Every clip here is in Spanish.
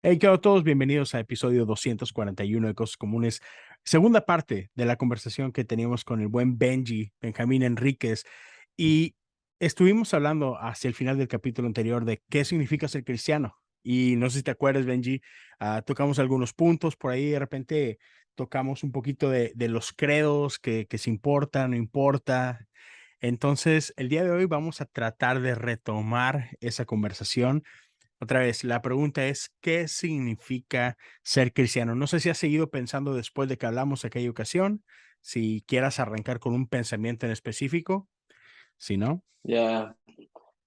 Hey, ¿qué onda a todos? Bienvenidos a episodio 241 de Cosas Comunes, segunda parte de la conversación que teníamos con el buen Benjamín Enríquez, y estuvimos hablando hacia el final del capítulo anterior de qué significa ser cristiano. Y no sé si te acuerdas, Benji, tocamos algunos puntos por ahí, de repente tocamos un poquito de los credos, que si importa, no importa. Entonces, el día de hoy vamos a tratar de retomar esa conversación. Otra vez, la pregunta es, ¿qué significa ser cristiano? No sé si has seguido pensando después de que hablamos aquella ocasión, si quieras arrancar con un pensamiento en específico, si no. Ya,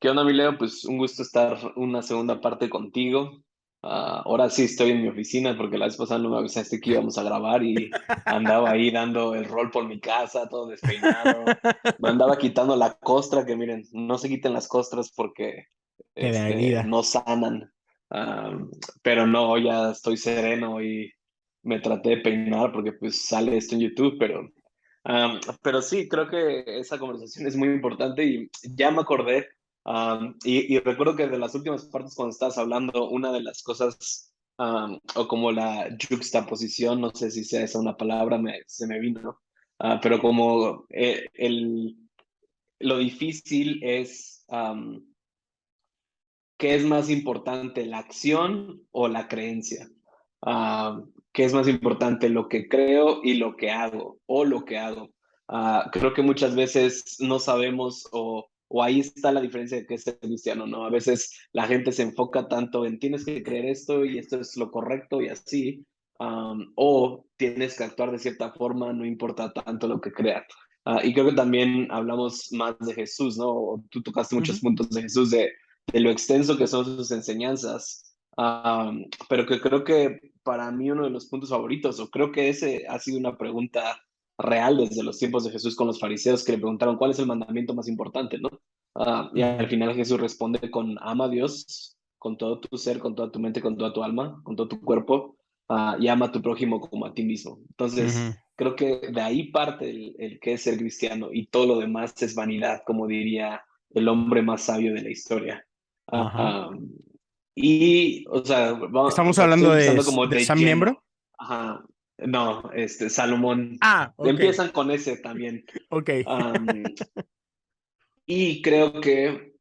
¿qué onda, mi Leo? Pues un gusto estar una segunda parte contigo. Ahora sí estoy en mi oficina porque la vez pasada no me avisaste que íbamos a grabar y andaba ahí dando el rol por mi casa, todo despeinado. Me andaba quitando la costra, que miren, no se quiten las costras porque Te da herida. no sanan. Ah, pero no, ya estoy sereno y me traté de peinar porque pues sale esto en YouTube, pero sí, creo que esa conversación es muy importante y ya me acordé. Y recuerdo que de las últimas partes cuando estabas hablando, una de las cosas, o como la juxtaposición, no sé si sea esa una palabra, se me vino. Pero como lo difícil es, ¿qué es más importante, la acción o la creencia? ¿Qué es más importante, lo que creo y lo que hago o lo que hago? Creo que muchas veces no sabemos o ahí está la diferencia de qué es ser cristiano, ¿no? A veces la gente se enfoca tanto en tienes que creer esto y esto es lo correcto y así, o tienes que actuar de cierta forma, no importa tanto lo que creas. Y creo que también hablamos más de Jesús, ¿no? O tú tocaste muchos Ujú. puntos de Jesús, de lo extenso que son sus enseñanzas, pero que creo que para mí uno de los puntos favoritos, o creo que ese ha sido una pregunta real desde los tiempos de Jesús con los fariseos que le preguntaron cuál es el mandamiento más importante, ¿no? Y al Ujú. final Jesús responde con ama a Dios con todo tu ser, con toda tu mente, con toda tu alma, con todo tu cuerpo, y ama a tu prójimo como a ti mismo. Ujú. Entonces, creo que de ahí parte el que es ser cristiano y todo lo demás es vanidad, como diría el hombre más sabio de la historia. Ajá. Ah, y, o sea, ¿Estamos estoy hablando empezando como de de Sam Miembro? lleno. Ajá. No, Salomón. Ah, ok, Empiezan con ese también. ok. Am, y creo que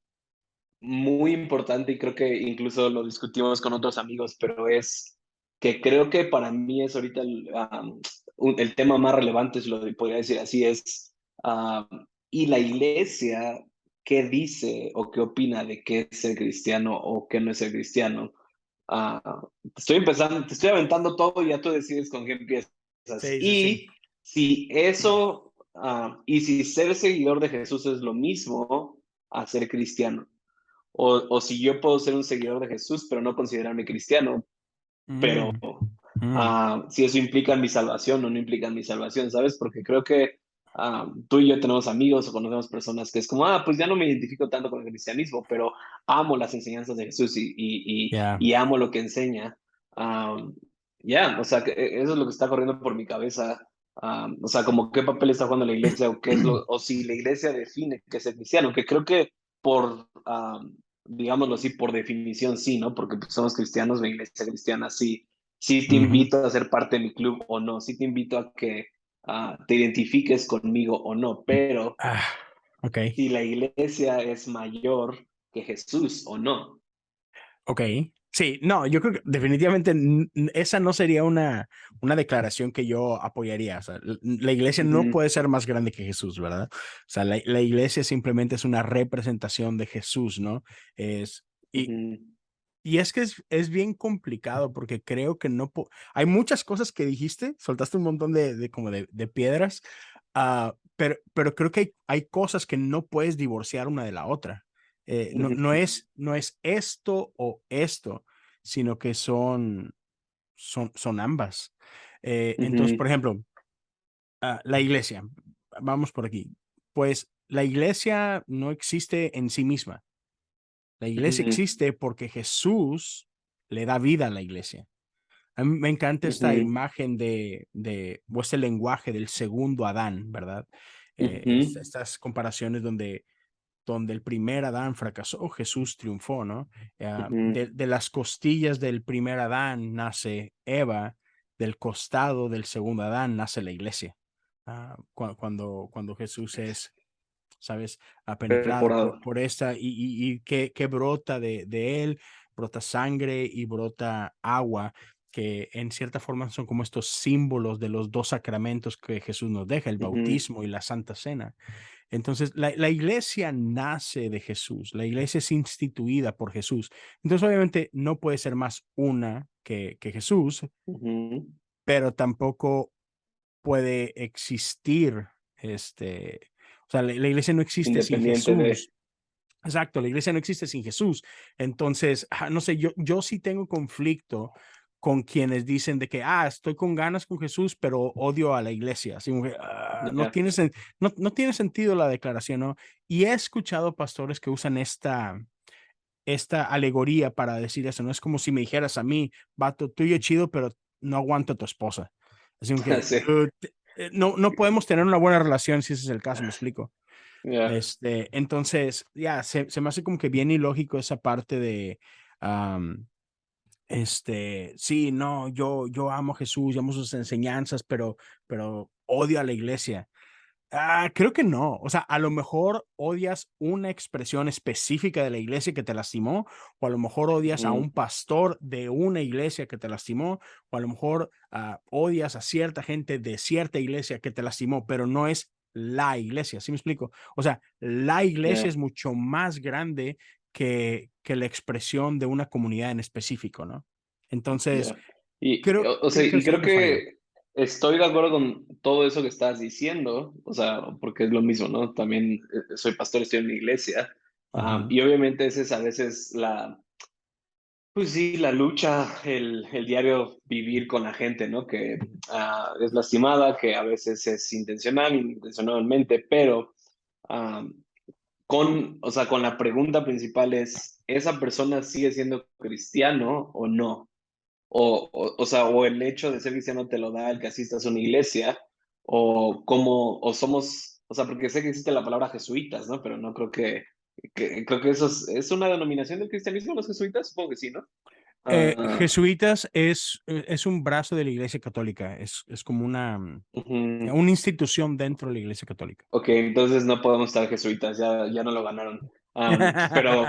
muy importante, y creo que incluso lo discutimos con otros amigos, pero es que creo que para mí es ahorita el tema más relevante, si lo podría decir así, es, y la iglesia, ¿qué dice o qué opina de qué es ser cristiano o qué no es ser cristiano? Estoy empezando, te estoy aventando todo y ya tú decides con qué empiezas. Sí, sí, sí. Y si eso, y si ser seguidor de Jesús es lo mismo a ser cristiano, o si yo puedo ser un seguidor de Jesús, pero no considerarme cristiano, pero Mm, mm. si eso implica mi salvación o no implica mi salvación, ¿sabes? Porque creo que tú y yo tenemos amigos o conocemos personas que es como, pues ya no me identifico tanto con el cristianismo, pero amo las enseñanzas de Jesús Ya. y amo lo que enseña. O sea, que eso es lo que está corriendo por mi cabeza. O sea, como qué papel está jugando la iglesia o qué es o si la iglesia define qué es el cristiano, que creo que por, digámoslo así, por definición sí, ¿no? Porque pues, somos cristianos, la iglesia cristiana sí, sí te Ujú. invito a ser parte de mi club o no, sí te invito a que te identifiques conmigo o no, pero Ah, ok. si la iglesia es mayor que Jesús o no. Ok, sí, no, yo creo que definitivamente esa no sería una declaración que yo apoyaría. O sea, la iglesia no Ujú, puede ser más grande que Jesús, ¿verdad? O sea, la iglesia simplemente es una representación de Jesús, ¿no? Es, y, ujú, y es que es bien complicado porque creo que no... Hay muchas cosas que dijiste, soltaste un montón como de piedras, pero creo que hay cosas que no puedes divorciar una de la otra. No, ujú, no es esto o esto, sino que son ambas. Entonces, por ujú, ejemplo, la iglesia, vamos por aquí. Pues la iglesia no existe en sí misma. La iglesia ujú, existe porque Jesús le da vida a la iglesia. A mí me encanta esta ujú, imagen o este lenguaje del segundo Adán, ¿verdad? ujú, Estas comparaciones donde donde el primer Adán fracasó, Jesús triunfó, ¿no? Ujú, De las costillas del primer Adán nace Eva, del costado del segundo Adán nace la iglesia. Cuando Jesús es, ¿sabes? Penetrado perforado. por esta y que brota de él, brota sangre y brota agua, que en cierta forma son como estos símbolos de los dos sacramentos que Jesús nos deja, el Ujú, bautismo y la Santa Cena. Entonces, la iglesia nace de Jesús, la iglesia es instituida por Jesús. Entonces, obviamente, no puede ser más una que Jesús, ujú. pero tampoco puede existir, o sea, la iglesia no existe sin Independiente de... Jesús. Exacto, la iglesia no existe sin Jesús. Entonces, no sé, yo sí tengo conflicto con quienes dicen de que, estoy con ganas con Jesús, pero odio a la iglesia. Así como que, no Ya. tiene, no tiene sentido la declaración, ¿no? Y he escuchado pastores que usan esta alegoría para decir eso, ¿no? Es como si me dijeras a mí, vato, tú y yo chido, pero no aguanto a tu esposa. Así como que, Sí, dude, no podemos tener una buena relación si ese es el caso, me explico. ya. Entonces, se me hace como que bien ilógico esa parte de, am, sí, no, yo amo a Jesús, yo amo sus enseñanzas, pero odio a la iglesia. Creo que no. O sea, a lo mejor odias una expresión específica de la iglesia que te lastimó, o a lo mejor odias a Ujú, un pastor de una iglesia que te lastimó, o a lo mejor odias a cierta gente de cierta iglesia que te lastimó, pero no es la iglesia. ¿Sí me explico? O sea, la iglesia ya, es mucho más grande que la expresión de una comunidad en específico, ¿no? Entonces, ya. Y, o sea, creo y que es creo donde fallan. que estoy de acuerdo con todo eso que estás diciendo, o sea, porque es lo mismo, ¿no? También soy pastor, estoy en la iglesia, Ujú, y obviamente esa es a veces pues sí, la lucha, el diario vivir con la gente, ¿no? Que es lastimada, que a veces es intencional, intencionalmente, pero ah, o sea, con la pregunta principal es, ¿esa persona sigue siendo cristiano o no? O sea, o el hecho de ser cristiano te lo da el que asistas a una iglesia, o cómo, o somos, o sea, porque sé que existe la palabra jesuitas, ¿no? Pero no creo creo que eso es una denominación del cristianismo, los jesuitas, supongo que sí, ¿no? Ah, Jesuitas es un brazo de la Iglesia Católica, es como ujú. una institución dentro de la Iglesia Católica. Ok, entonces no podemos estar jesuitas, ya no lo ganaron. Pero,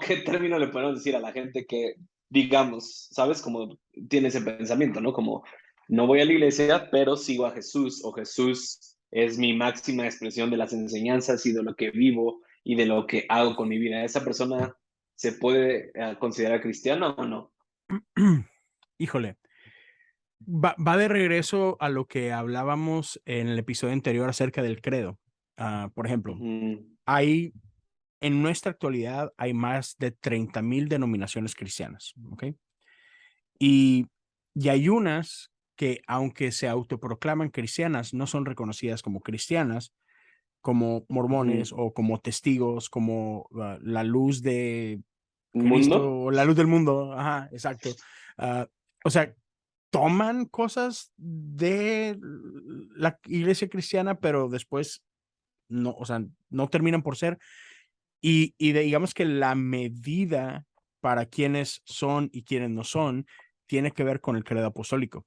qué término le podemos decir a la gente que, digamos, ¿sabes? Como tiene ese pensamiento, ¿no? Como, no voy a la iglesia, pero sigo a Jesús, o Jesús es mi máxima expresión de las enseñanzas y de lo que vivo y de lo que hago con mi vida. ¿Esa persona se puede considerar cristiana o no? Híjole, va de regreso a lo que hablábamos en el episodio anterior acerca del credo. Por ejemplo, Ujú, hay, en nuestra actualidad hay más de 30,000 denominaciones cristianas, ¿ok? Y, y hay unas que, aunque se autoproclaman cristianas, no son reconocidas como cristianas, como mormones ujú. o como testigos, como la luz de Cristo ¿Mundo? o la luz del mundo. Ajá, exacto. Ah, o sea, toman cosas de la iglesia cristiana, pero después no, o sea, no terminan por ser. Digamos que la medida para quienes son y quienes no son tiene que ver con el credo apostólico.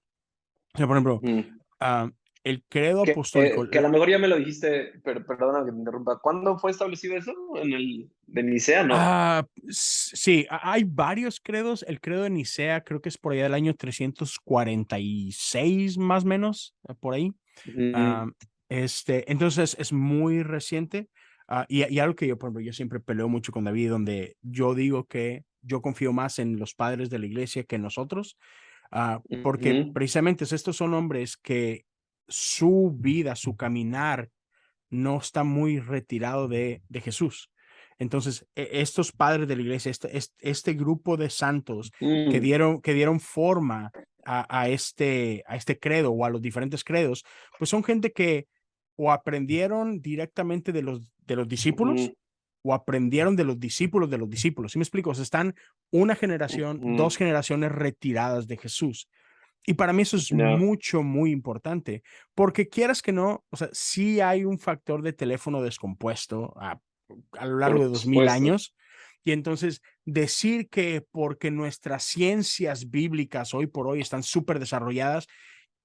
O sea, por ejemplo, Ujú. ah, el credo apostólico, Que a lo mejor ya me lo dijiste, pero perdona que me interrumpa. ¿Cuándo fue establecido eso? ¿En el de Nicea? No. Sí, hay varios credos. El credo de Nicea creo que es por allá del año 346, más o menos, por ahí. Ujú, Ah, entonces es muy reciente. Y algo que yo, por ejemplo, yo siempre peleo mucho con David, donde yo digo que yo confío más en los padres de la iglesia que en nosotros, porque ujú, precisamente estos son hombres que su vida, su caminar, no está muy retirado de Jesús. Entonces, estos padres de la iglesia, este grupo de santos mm, que dieron forma a este credo o a los diferentes credos, pues son gente que o aprendieron directamente de los discípulos ujú, o aprendieron de los discípulos de los discípulos. ¿Sí me explico? O sea, están una generación, dos ujú. generaciones retiradas de Jesús. Y para mí eso es No. mucho, muy importante, porque quieras que no, o sea, sí hay un factor de teléfono descompuesto, a lo largo por de 2000 supuesto. años. Y entonces decir que porque nuestras ciencias bíblicas hoy por hoy están súper desarrolladas,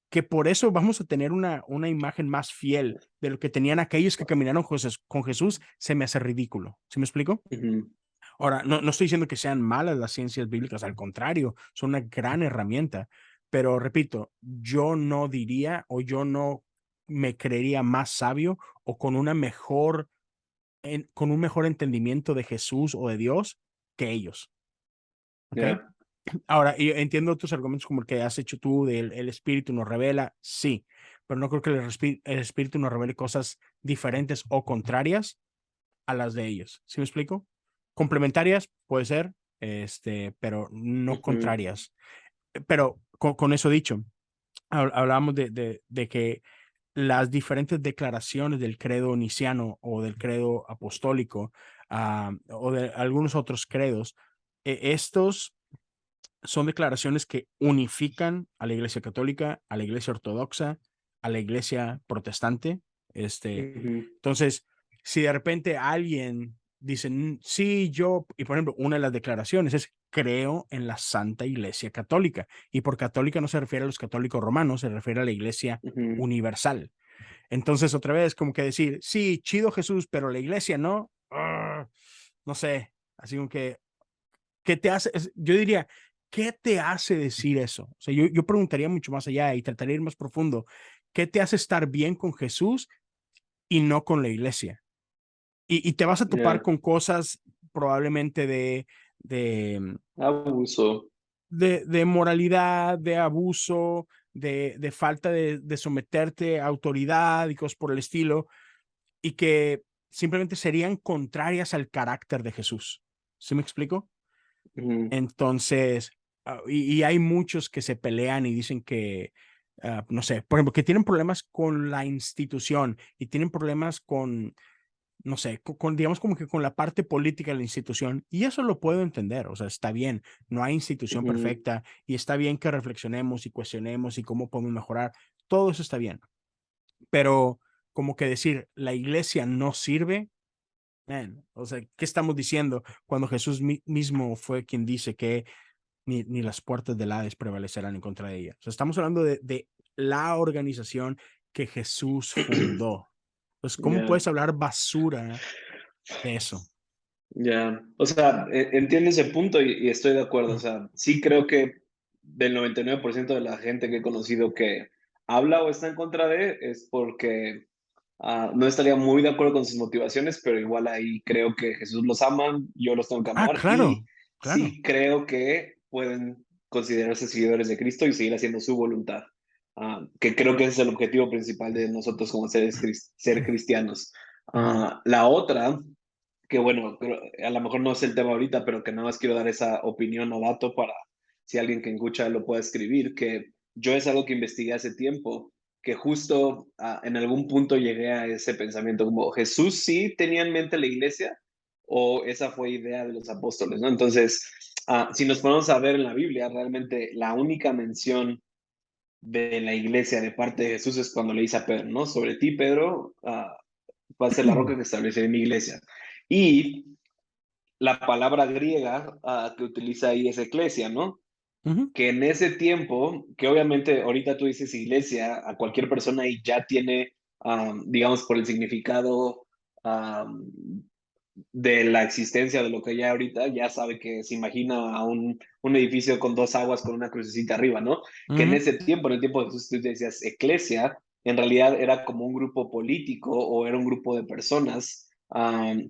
que por eso vamos a tener una imagen más fiel de lo que tenían aquellos que caminaron con Jesús, se me hace ridículo. ¿Sí me explico? Ujú, Ahora, no estoy diciendo que sean malas las ciencias bíblicas, al contrario, son una gran herramienta, pero repito, yo no diría o yo no me creería más sabio o con una mejor, con un mejor entendimiento de Jesús o de Dios que ellos. ¿Ok? ya, Ahora, y entiendo tus argumentos como el que has hecho tú del el espíritu nos revela, sí, pero no creo que el espíritu nos revele cosas diferentes o contrarias a las de ellos. ¿Sí me explico? Complementarias, puede ser, pero no ujú, contrarias. Pero con eso dicho, hablábamos de que las diferentes declaraciones del credo niciano o del credo apostólico o de algunos otros credos, estos son declaraciones que unifican a la Iglesia Católica, a la Iglesia Ortodoxa, a la Iglesia Protestante. ujú, Entonces, si de repente alguien dice, sí, yo, y por ejemplo, una de las declaraciones es, creo en la Santa Iglesia Católica. Y por católica no se refiere a los católicos romanos, se refiere a la Iglesia ujú, universal. Entonces, otra vez, como que decir, sí, chido Jesús, pero la Iglesia no, no sé, así como que ¿qué te hace? Yo diría, ¿qué te hace decir eso? O sea, yo preguntaría mucho más allá y trataría de ir más profundo. ¿Qué te hace estar bien con Jesús y no con la iglesia? Y te vas a topar ya, con cosas probablemente de, abuso. de moralidad, de abuso, de falta de someterte a autoridad y cosas por el estilo, y que simplemente serían contrarias al carácter de Jesús. ¿Sí me explico? Ujú, Entonces, y hay muchos que se pelean y dicen que, no sé, por ejemplo, que tienen problemas con la institución y tienen problemas con, no sé, digamos como que con la parte política de la institución. Y eso lo puedo entender, o sea, está bien, no hay institución ujú, perfecta y está bien que reflexionemos y cuestionemos y cómo podemos mejorar. Todo eso está bien, pero como que decir, la iglesia no sirve. Man, o sea, ¿qué estamos diciendo cuando Jesús mismo fue quien dice que ni las puertas del Hades prevalecerán en contra de ella? O sea, estamos hablando de la organización que Jesús fundó. Entonces, ¿cómo ya. puedes hablar basura de eso? Ya, o sea, entiendo ese punto y estoy de acuerdo. O sea, sí creo que del 99% de la gente que he conocido que habla o está en contra de es porque no estaría muy de acuerdo con sus motivaciones, pero igual ahí creo que Jesús los ama, yo los tengo que Ah, amar y claro, claro. sí creo que pueden considerarse seguidores de Cristo y seguir haciendo su voluntad. Que creo que ese es el objetivo principal de nosotros como ser cristianos. Ujú, La otra que bueno, a lo mejor no es el tema ahorita, pero que nada más quiero dar esa opinión o dato para si alguien que escucha lo puede escribir, que yo es algo que investigué hace tiempo, que justo en algún punto llegué a ese pensamiento como Jesús sí tenía en mente la iglesia o esa fue idea de los apóstoles, ¿no? Entonces, si nos ponemos a ver en la Biblia, realmente la única mención de la iglesia de parte de Jesús es cuando le dice a Pedro, ¿no? Sobre ti, Pedro, va a ser la roca que estableceré mi iglesia. Y la palabra griega que utiliza ahí es eclesia, ¿no? ujú, Que en ese tiempo, que obviamente ahorita tú dices iglesia, a cualquier persona ahí ya tiene, digamos, por el significado de la existencia de lo que hay ahorita, ya sabe que se imagina a un edificio con dos aguas con una crucecita arriba, ¿no? Que en ujú, ese tiempo, en el tiempo de Jesús, tú decías eclesia, en realidad era como un grupo político o era un grupo de personas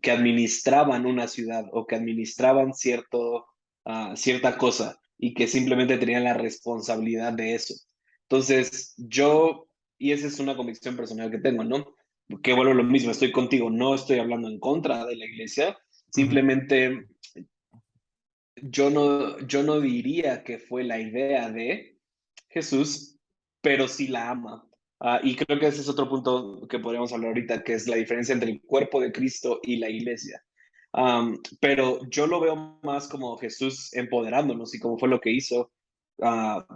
que administraban una ciudad o que administraban cierta cosa y que simplemente tenían la responsabilidad de eso. Entonces, y esa es una convicción personal que tengo, ¿no? Que vuelvo a lo mismo, estoy contigo, no estoy hablando en contra de la iglesia, ujú, simplemente yo no diría que fue la idea de Jesús, pero sí la ama. Y creo que ese es otro punto que podríamos hablar ahorita, que es la diferencia entre el cuerpo de Cristo y la iglesia. Pero yo lo veo más como Jesús empoderándonos y como fue lo que hizo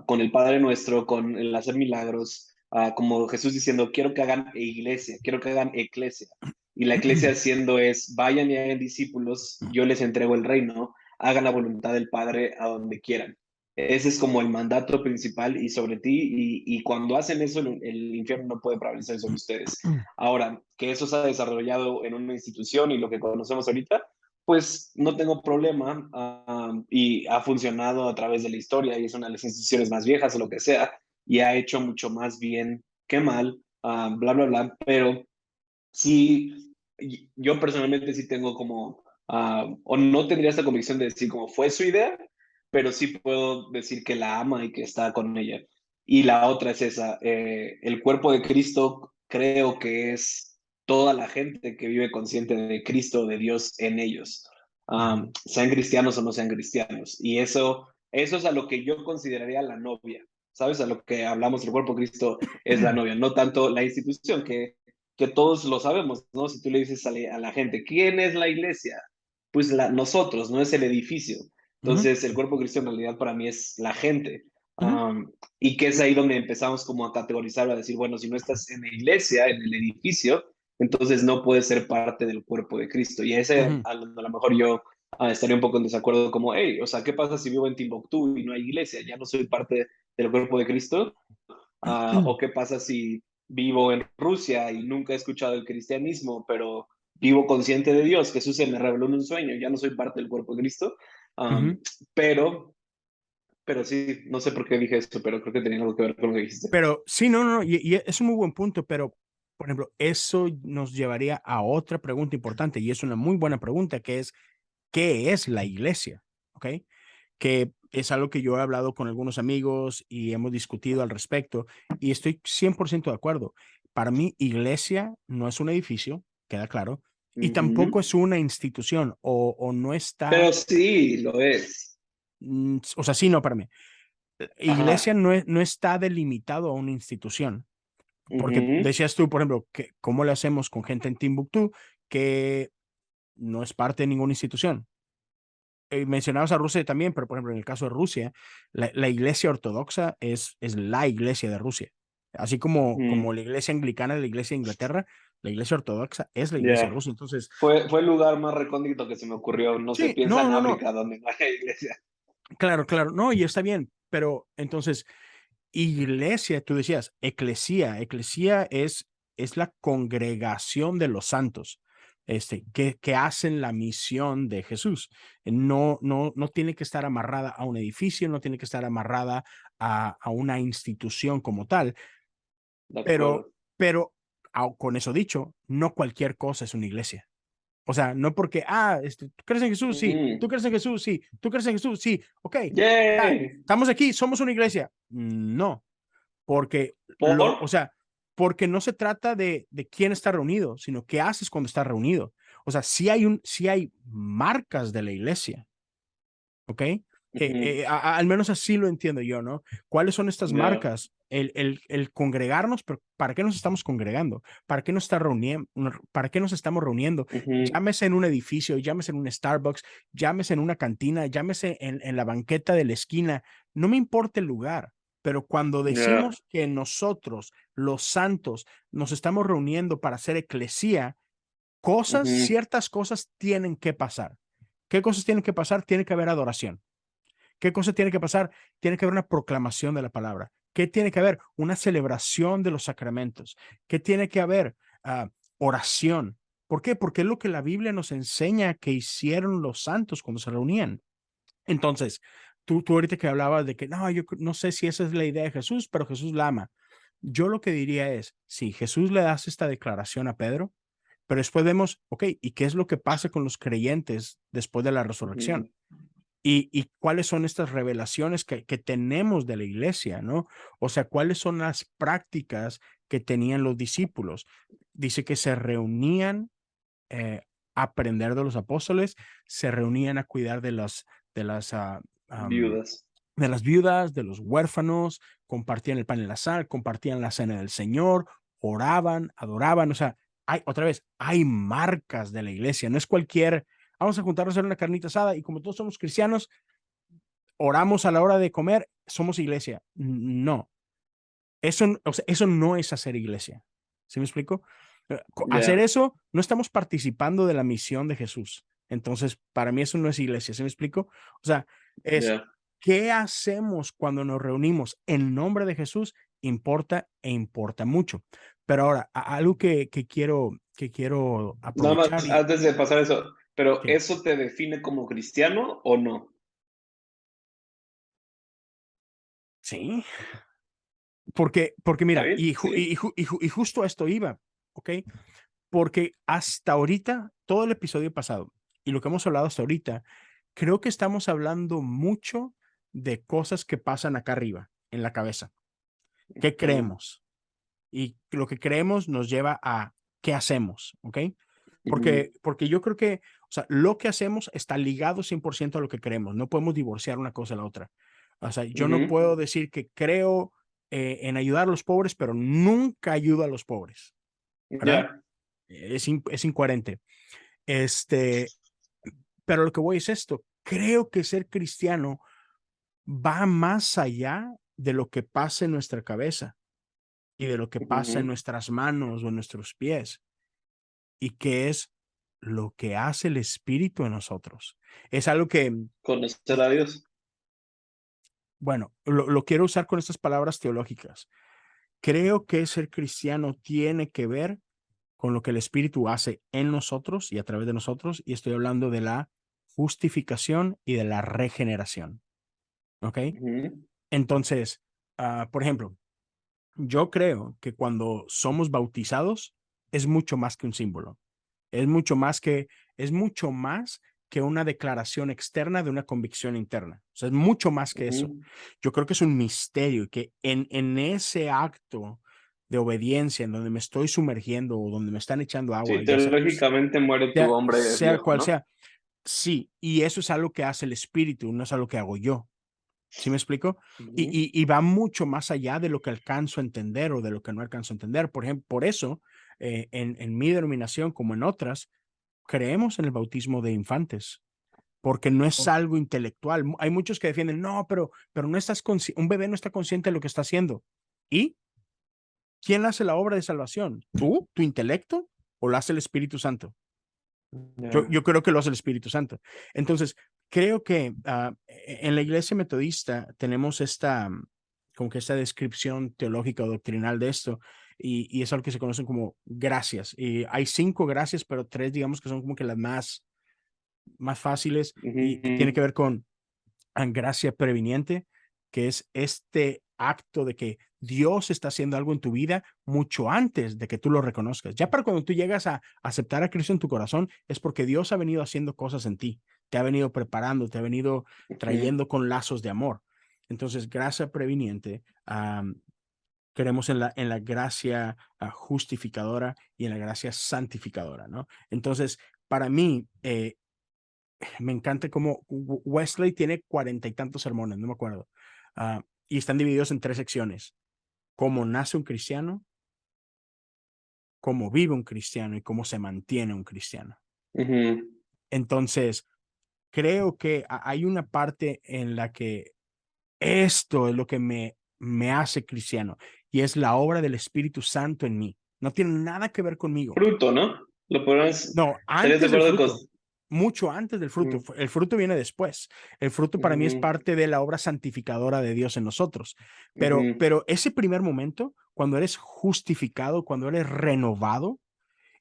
con el Padre Nuestro, con el hacer milagros, como Jesús diciendo, quiero que hagan iglesia, quiero que hagan eclesia. Y la iglesia haciendo es, vayan y hagan discípulos, yo les entrego el reino, hagan la voluntad del Padre a donde quieran. Ese es como el mandato principal y sobre ti, y cuando hacen eso, el infierno no puede prevalecer sobre ustedes. Ahora, que eso se ha desarrollado en una institución y lo que conocemos ahorita, pues no tengo problema, y ha funcionado a través de la historia y es una de las instituciones más viejas o lo que sea, y ha hecho mucho más bien que mal, bla, bla, bla, pero sí, yo personalmente sí tengo como, o no tendría esta convicción de decir como fue su idea, pero sí puedo decir que la ama y que está con ella. Y la otra es esa, el cuerpo de Cristo creo que es toda la gente que vive consciente de Cristo, de Dios en ellos, sean cristianos o no sean cristianos. Y eso es a lo que yo consideraría la novia, ¿sabes? A lo que hablamos, el cuerpo de Cristo es la novia, no tanto la institución que todos lo sabemos, ¿no? Si tú le dices a la gente, ¿quién es la iglesia? Pues nosotros, no es el edificio. Ujú, Entonces, el cuerpo cristiano en realidad para mí es la gente. ujú, Y que es ahí donde empezamos como a categorizar, a decir, bueno, si no estás en la iglesia, en el edificio, entonces no puedes ser parte del cuerpo de Cristo. Y ese, ujú, a lo mejor yo estaría un poco en desacuerdo como, hey, o sea, ¿qué pasa si vivo en Timbuktu y no hay iglesia? ¿Ya no soy parte del cuerpo de Cristo? ¿O qué pasa si vivo en Rusia y nunca he escuchado el cristianismo, pero vivo consciente de Dios? Jesús se me reveló en un sueño, ya no soy parte del cuerpo de Cristo. ujú. Pero, pero sí, no sé por qué dije esto, pero creo que tenía algo que ver con lo que dijiste. Pero sí, no, no, y es un muy buen punto, pero, por ejemplo, eso nos llevaría a otra pregunta importante, y es una muy buena pregunta, que es, ¿qué es la iglesia? ¿Ok? Que es algo que yo he hablado con algunos amigos y hemos discutido al respecto, y estoy 100% de acuerdo. Para mí, iglesia no es un edificio, queda claro, y tampoco Ujú. es una institución, o no está, Pero sí, lo es. o sea, sí, no, para mí. Iglesia Ajá. no está delimitado a una institución. Porque Ujú, decías tú, por ejemplo, que cómo le hacemos con gente en Timbuktu que no es parte de ninguna institución. Mencionabas a Rusia también, pero por ejemplo, en el caso de Rusia, la iglesia ortodoxa es la iglesia de Rusia. Así como ujú. la iglesia anglicana es la iglesia de Inglaterra, la iglesia ortodoxa es la iglesia de Ya. Rusia. Entonces, Fue el lugar más recóndito que se me ocurrió. No se sí, piensa no, en no, no, África donde no hay iglesia. claro, claro, no, y está bien, pero entonces, iglesia, tú decías, eclesía es la congregación de los santos, que hacen la misión de Jesús. No tiene que estar amarrada a un edificio, no tiene que estar amarrada a una institución como tal, De pero, acuerdo. pero con eso dicho, no cualquier cosa es una iglesia. O sea, no porque, ¿tú crees en Jesús? Sí. ¿Tú Ujú. crees en Jesús? Sí. ¿Tú crees en Jesús? Sí. Ok, ya, Yay. estamos aquí, somos una iglesia. No, porque ¿Por? o sea, porque no se trata de quién está reunido, sino qué haces cuando estás reunido. O sea, sí hay marcas de la iglesia, ¿ok? Ujú. Al menos así lo entiendo yo, ¿no? ¿Cuáles son estas Ya. marcas? El congregarnos, pero ¿para qué nos estamos congregando? ¿Para qué nos está reuniendo? ¿Para qué nos estamos reuniendo? Ujú. Llámese en un edificio, llámese en un Starbucks, llámese en una cantina, llámese en la banqueta de la esquina. No me importa el lugar, pero cuando Ya. decimos que nosotros, los santos, nos estamos reuniendo para hacer eclesía, Ujú. ciertas cosas tienen que pasar. ¿Qué cosas tienen que pasar? Tiene que haber adoración. ¿Qué cosa tiene que pasar? Tiene que haber una proclamación de la palabra. ¿Qué tiene que haber? Una celebración de los sacramentos. ¿Qué tiene que haber? Oración. ¿Por qué? Porque es lo que la Biblia nos enseña que hicieron los santos cuando se reunían. Entonces, tú ahorita que hablabas de que no, yo no sé si esa es la idea de Jesús, pero Jesús la ama. Yo lo que diría es, si Jesús le hace esta declaración a Pedro, pero después vemos, ok, ¿y qué es lo que pasa con los creyentes después de la resurrección? Ujú. Y cuáles son estas revelaciones que tenemos de la iglesia, ¿no? O sea, cuáles son las prácticas que tenían los discípulos. Dice que se reunían a aprender de los apóstoles, se reunían a cuidar de las, ah, am, Viudas. de las viudas, de los huérfanos, compartían el pan y la sal, compartían la cena del Señor, oraban, adoraban, o sea, otra vez, hay marcas de la iglesia, no es cualquier, vamos a juntarnos a hacer una carnita asada y como todos somos cristianos, oramos a la hora de comer, somos iglesia. No, o sea, eso no es hacer iglesia. ¿Sí me explico? Hacer Ya, eso, no estamos participando de la misión de Jesús. Entonces, para mí eso no es iglesia, ¿sí me explico? O sea, es ya, qué hacemos cuando nos reunimos en nombre de Jesús, importa e importa mucho. Pero ahora, algo que quiero nada aprovechar más y antes de pasar eso, pero que ¿eso te define como cristiano o no? sí, porque ¿Está mira, bien? Sí. y justo a esto iba, ¿ok? Porque hasta ahorita, todo el episodio pasado y lo que hemos hablado hasta ahorita, creo que estamos hablando mucho de cosas que pasan acá arriba, en la cabeza. ¿Qué Ujú, creemos? Y lo que creemos nos lleva a qué hacemos, ¿ok? ujú, Porque yo creo que, o sea, lo que hacemos está ligado 100% a lo que creemos. No podemos divorciar una cosa de la otra. O sea, yo no ujú. puedo decir que creo en ayudar a los pobres, pero nunca ayudo a los pobres, ¿verdad? Ya. Es incoherente. Este, pero lo que voy es esto. Creo que ser cristiano va más allá de lo que pasa en nuestra cabeza y de lo que pasa en Ujú. nuestras manos o en nuestros pies, y que es lo que hace el Espíritu en nosotros. Es algo que, Conocer a Dios. bueno, lo quiero usar con estas palabras teológicas. Creo que ser cristiano tiene que ver con lo que el Espíritu hace en nosotros y a través de nosotros, y estoy hablando de la justificación y de la regeneración. ¿Ok? Ujú, Entonces, por ejemplo, yo creo que cuando somos bautizados es mucho más que un símbolo. Es mucho más que, es mucho más que una declaración externa de una convicción interna. O sea, es mucho más que eso. ujú. Yo creo que es un misterio y que en ese acto de obediencia en donde me estoy sumergiendo o donde me están echando agua, Sí, ya sea, teológicamente muere tu hombre sea viejo, cual ¿no? sea, sí, y eso es algo que hace el espíritu, no es algo que hago yo. ¿Sí me explico? Ujú, Y va mucho más allá de lo que alcanzo a entender o de lo que no alcanzo a entender. Por ejemplo, por eso, en mi denominación, como en otras, creemos en el bautismo de infantes, porque no es algo intelectual. Hay muchos que defienden, no, pero no estás un bebé no está consciente de lo que está haciendo. ¿Y quién hace la obra de salvación? ¿Tú, tu intelecto, o lo hace el Espíritu Santo? ya, Yo creo que lo hace el Espíritu Santo. Entonces, creo que en la iglesia metodista tenemos esta, como que esta descripción teológica o doctrinal de esto, y es algo que se conocen como gracias. Y hay 5 gracias, pero 3 digamos que son como que las más fáciles, y tiene que ujú, ver con gracia previniente, que es este acto de que Dios está haciendo algo en tu vida mucho antes de que tú lo reconozcas. Ya para cuando tú llegas a aceptar a Cristo en tu corazón, es porque Dios ha venido haciendo cosas en ti, te ha venido preparando, te ha venido ujú, trayendo con lazos de amor. Entonces, gracia previniente, creemos en la gracia justificadora y en la gracia santificadora, ¿no? Entonces, para mí, me encanta cómo Wesley tiene 40 y tantos sermones, no me acuerdo, y están divididos en 3 secciones: cómo nace un cristiano, cómo vive un cristiano y cómo se mantiene un cristiano. ujú, Entonces, creo que hay una parte en la que esto es lo que me hace cristiano, y es la obra del Espíritu Santo en mí. No tiene nada que ver conmigo. fruto, ¿no? Lo podemos, No, ¿estarías de antes del acuerdo con? fruto, mucho antes del fruto. Ujú, El fruto viene después. El fruto para mí es ujú, parte de la obra santificadora de Dios en nosotros. ujú, Pero ese primer momento, cuando eres justificado, cuando eres renovado,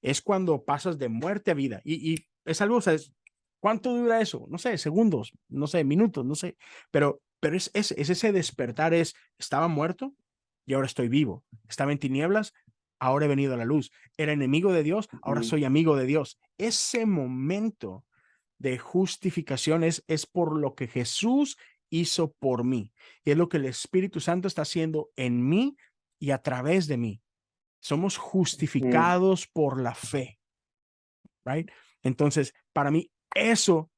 es cuando pasas de muerte a vida. Y es algo, o sea, ¿cuánto dura eso? No sé, segundos, no sé, minutos, no sé. Pero es ese despertar, estaba muerto y ahora estoy vivo. Estaba en tinieblas, ahora he venido a la luz. Era enemigo de Dios, ahora ujú, soy amigo de Dios. Ese momento de justificación es por lo que Jesús hizo por mí. Y es lo que el Espíritu Santo está haciendo en mí y a través de mí. Somos ujú, justificados por la fe, right? Entonces, para mí, eso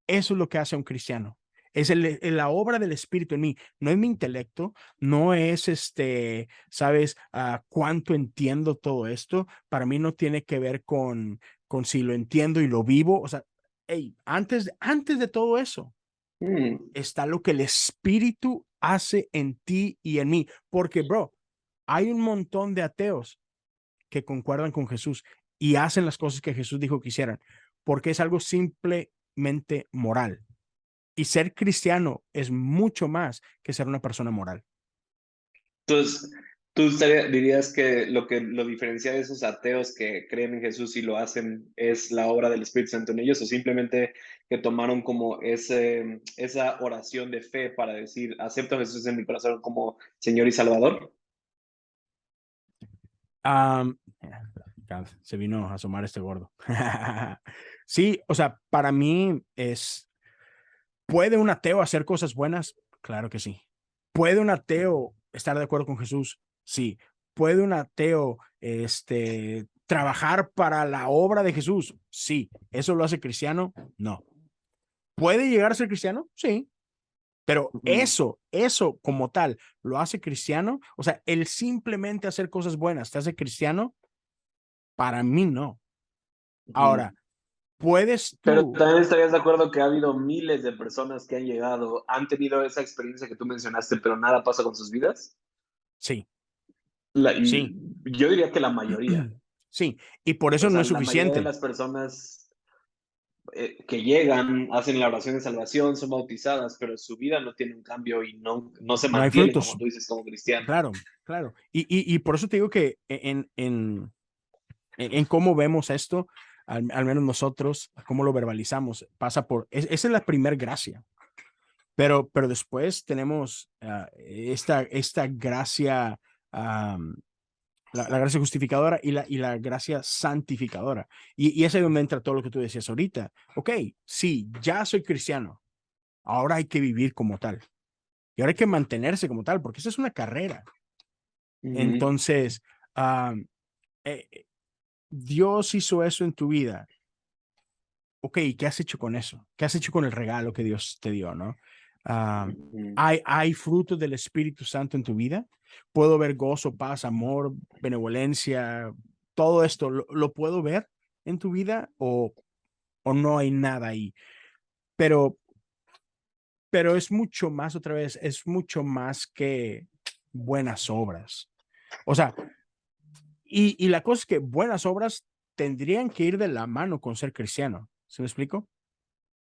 es lo que hace a un cristiano. Es la obra del Espíritu en mí. No es mi intelecto, no es ¿sabes? Cuánto entiendo todo esto. Para mí no tiene que ver con si lo entiendo y lo vivo. O sea, hey, antes de todo eso mm, está lo que el Espíritu hace en ti y en mí. Porque, bro, hay un montón de ateos que concuerdan con Jesús y hacen las cosas que Jesús dijo que hicieran, porque es algo simplemente moral. Y ser cristiano es mucho más que ser una persona moral. Entonces, dirías que lo diferencia de esos ateos que creen en Jesús y lo hacen es la obra del Espíritu Santo en ellos, o simplemente que tomaron como esa oración de fe para decir, acepto a Jesús en mi corazón como Señor y Salvador. Um, Se vino a asomar este gordo. Sí, o sea, para mí ¿puede un ateo hacer cosas buenas? Claro que sí. ¿Puede un ateo estar de acuerdo con Jesús? Sí. ¿Puede un ateo trabajar para la obra de Jesús? Sí. ¿Eso lo hace cristiano? No. ¿Puede llegar a ser cristiano? Sí. Pero Ujú, eso como tal, ¿lo hace cristiano? O sea, el simplemente hacer cosas buenas, ¿te hace cristiano? Para mí no. ujú. Ahora, ¿puedes Pero tú? también estarías de acuerdo que ha habido miles de personas que han llegado, han tenido esa experiencia que tú mencionaste, pero nada pasa con sus vidas. Sí, Y sí, yo diría que la mayoría. sí. Y por O eso no sea, es la mayoría de suficiente. las personas que llegan, hacen la oración de salvación, son bautizadas, pero su vida no tiene un cambio y no se No hay mantienen, como frutos. tú dices, como cristiano. Claro, claro. Y por eso te digo que en cómo vemos esto, al menos nosotros, cómo lo verbalizamos, pasa por, esa es la primer gracia. Pero después tenemos esta gracia, la gracia justificadora y la gracia santificadora. Y es ahí donde entra todo lo que tú decías ahorita. Ok, sí, ya soy cristiano. Ahora hay que vivir como tal. Y ahora hay que mantenerse como tal, porque esa es una carrera. Ujú, Entonces, um, eh, Dios hizo eso en tu vida. Ok, ¿qué has hecho con eso? ¿Qué has hecho con el regalo que Dios te dio, no? Ah, ujú, ¿hay frutos del Espíritu Santo en tu vida? ¿Puedo ver gozo, paz, amor, benevolencia? Todo esto, ¿lo puedo ver en tu vida o no hay nada ahí? Pero, pero es mucho más, otra vez, es mucho más que buenas obras. O sea, y la cosa es que buenas obras tendrían que ir de la mano con ser cristiano. ¿Se me explico?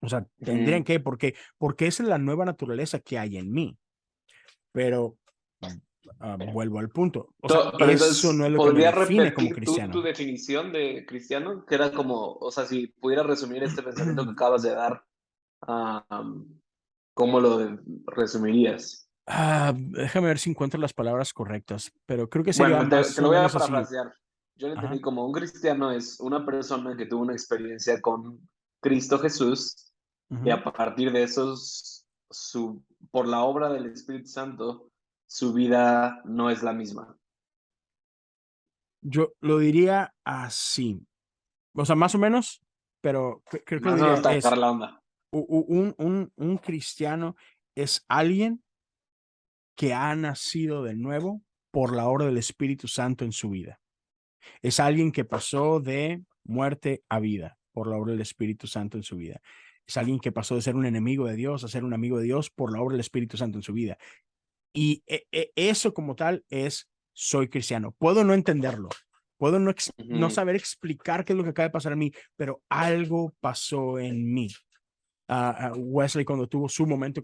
O sea, tendrían ujú. que, porque esa es la nueva naturaleza que hay en mí. Pero vuelvo al punto. O sea, Pero eso no entonces, es lo que me ¿podrías define como repetir tú tu cristiano. definición de cristiano? Que era como, o sea, si pudieras resumir este pensamiento que acabas de dar, ¿cómo lo resumirías? Déjame ver si encuentro las palabras correctas, pero creo que sería Bueno, te más lo o voy a menos así. parafrasear. Yo lo Ajá. entendí como un cristiano es una persona que tuvo una experiencia con Cristo Jesús y Ujú. a partir de eso, por la obra del Espíritu Santo, su vida no es la misma. Yo lo diría así. O sea, más o menos, pero creo que lo Más o menos diría hasta agarrar es la onda. un cristiano es alguien que ha nacido de nuevo por la obra del Espíritu Santo en su vida. Es alguien que pasó de muerte a vida por la obra del Espíritu Santo en su vida. Es alguien que pasó de ser un enemigo de Dios a ser un amigo de Dios por la obra del Espíritu Santo en su vida. Y eso como tal es, soy cristiano. Puedo no entenderlo, puedo no Ujú, saber explicar qué es lo que acaba de pasar en mí, pero algo pasó en mí. Wesley cuando tuvo su momento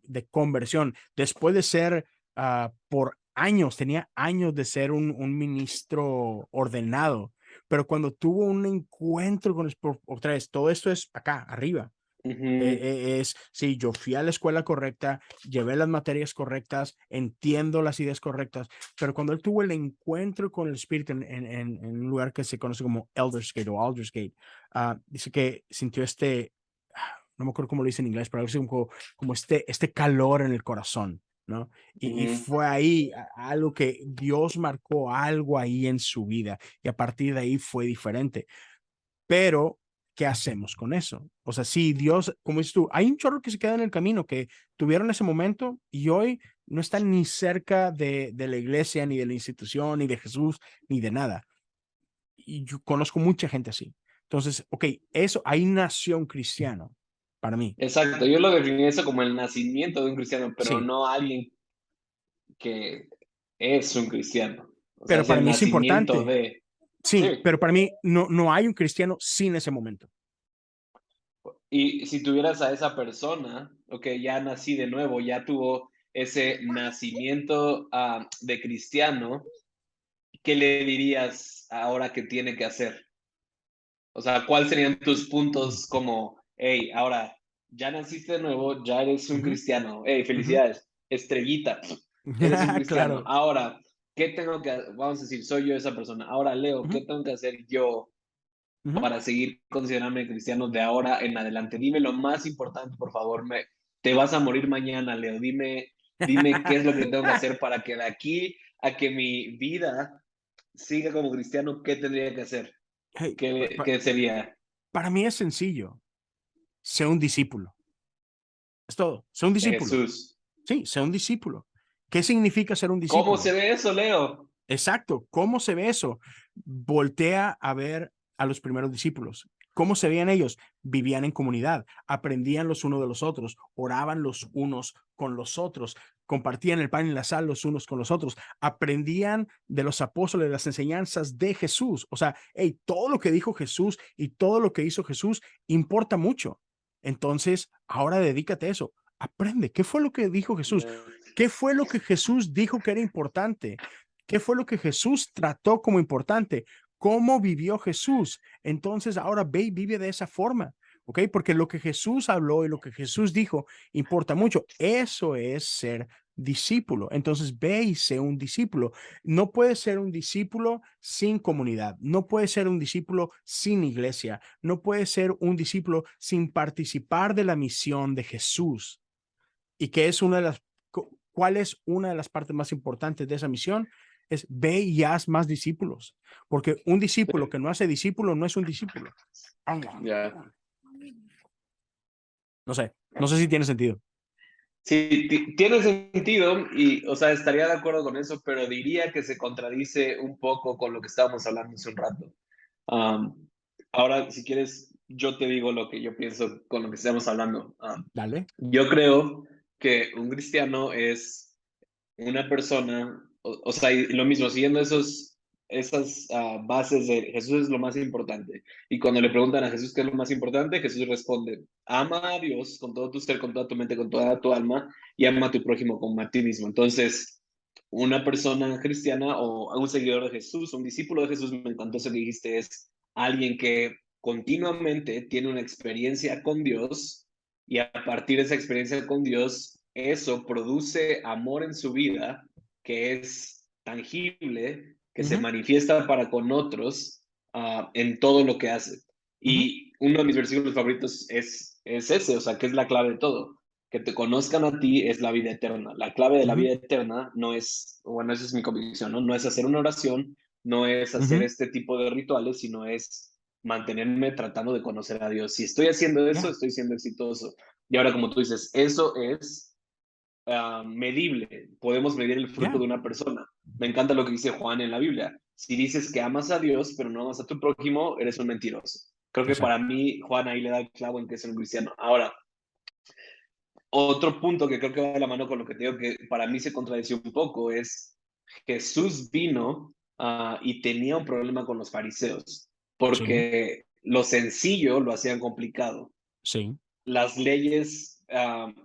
de conversión, después de ser por años, tenía años de ser un ministro ordenado, pero cuando tuvo un encuentro con otra vez, todo esto es acá, arriba. ujú, Sí, yo fui a la escuela correcta, llevé las materias correctas, entiendo las ideas correctas, pero cuando él tuvo el encuentro con el Espíritu en un lugar que se conoce como Eldersgate o Aldersgate, dice que sintió no me acuerdo cómo lo dice en inglés, pero algo así como este calor en el corazón, ¿no? Y ujú. fue ahí algo que Dios marcó algo ahí en su vida y a partir de ahí fue diferente. Pero, ¿qué hacemos con eso? O sea, sí, Dios, como dices tú, hay un chorro que se queda en el camino que tuvieron ese momento y hoy no están ni cerca de la iglesia, ni de la institución, ni de Jesús, ni de nada. Y yo conozco mucha gente así. Entonces, ok, eso, ahí nació un cristiano, para mí. Exacto, yo lo definí eso como el nacimiento de un cristiano, pero Sí, no alguien que es un cristiano. O sea, pero es para el mí es nacimiento importante. de... Sí, Sí. pero para mí no hay un cristiano sin ese momento. Y si tuvieras a esa persona, ok, ya nací de nuevo, ya tuvo ese nacimiento de cristiano, ¿qué le dirías ahora que tiene que hacer? O sea, ¿cuáles serían tus Mm. puntos como, hey, ahora ya naciste de nuevo, ya eres un Ujú, cristiano, hey, ujú. felicidades, estrellita, eres un cristiano. Claro. Ahora, ¿qué tengo que, vamos a decir, soy yo esa persona? Ahora, Leo, Ujú, ¿qué tengo que hacer yo ujú. para seguir considerándome cristiano de ahora en adelante? Dime lo más importante, por favor. Te vas a morir mañana, Leo. Dime qué es lo que tengo que hacer para que de aquí a que mi vida siga como cristiano, ¿qué tendría que hacer? Hey, ¿Qué sería? para mí es sencillo. Sé un discípulo. Es todo. Sé un De discípulo. Jesús. Sí, sé un discípulo. ¿Qué significa ser un ¿Cómo se discípulo? ve eso, Leo? Exacto. ¿Cómo se ve eso? Voltea a ver a los primeros discípulos. ¿Cómo se veían ellos? Vivían en comunidad, aprendían los unos de los otros, oraban los unos con los otros, compartían el pan y la sal los unos con los otros, aprendían de los apóstoles las enseñanzas de Jesús. O sea, hey, todo lo que dijo Jesús y todo lo que hizo Jesús importa mucho. Entonces, ahora dedícate a eso. Aprende. ¿Qué fue lo que dijo Jesús? ¿Qué fue lo que Jesús dijo que era importante? ¿Qué fue lo que Jesús trató como importante? ¿Cómo vivió Jesús? Entonces ahora ve y vive de esa forma, ¿ok? Porque lo que Jesús habló y lo que Jesús dijo importa mucho. Eso es ser discípulo. Entonces ve y sé un discípulo. No puedes ser un discípulo sin comunidad. No puedes ser un discípulo sin iglesia. No puedes ser un discípulo sin participar de la misión de Jesús. ¿Y qué es una de las, cuál es una de las partes más importantes de esa misión? Es ve y haz más discípulos, porque un discípulo que no hace discípulo no es un discípulo. Ya. No sé si tiene sentido. Sí, tiene sentido y, o sea, estaría de acuerdo con eso, pero diría que se contradice un poco con lo que estábamos hablando hace un rato. Um, Ahora, si quieres, yo te digo lo que yo pienso con lo que estamos hablando. Dale. Yo creo que un cristiano es una persona, o sea, y lo mismo, siguiendo esas bases de Jesús es lo más importante. Y cuando le preguntan a Jesús qué es lo más importante, Jesús responde, ama a Dios con todo tu ser, con toda tu mente, con toda tu alma, y ama a tu prójimo como a ti mismo. Entonces, una persona cristiana o un seguidor de Jesús, un discípulo de Jesús, me encantó eso que dijiste, es alguien que continuamente tiene una experiencia con Dios y a partir de esa experiencia con Dios, eso produce amor en su vida que es tangible, que se Ujú, manifiesta para con otros en todo lo que hace. ujú, Y uno de mis versículos favoritos es ese, o sea, que es la clave de todo. Que te conozcan a ti es la vida eterna. La clave de la ujú, vida eterna no es, bueno, esa es mi convicción, ¿no? No es hacer una oración, no es hacer ujú. este tipo de rituales, sino es mantenerme tratando de conocer a Dios. Si estoy haciendo eso, Ya, estoy siendo exitoso. Y ahora, como tú dices, eso es medible. Podemos medir el fruto ya. de una persona. Me encanta lo que dice Juan en la Biblia. Si dices que amas a Dios, pero no amas a tu prójimo, eres un mentiroso. Creo que para Exacto. mí, Juan ahí le da el clavo en que es un cristiano. Ahora, otro punto que creo que va de la mano con lo que te digo que para mí se contradice un poco es Jesús vino y tenía un problema con los fariseos Sí, porque lo sencillo lo hacían complicado. sí, Las leyes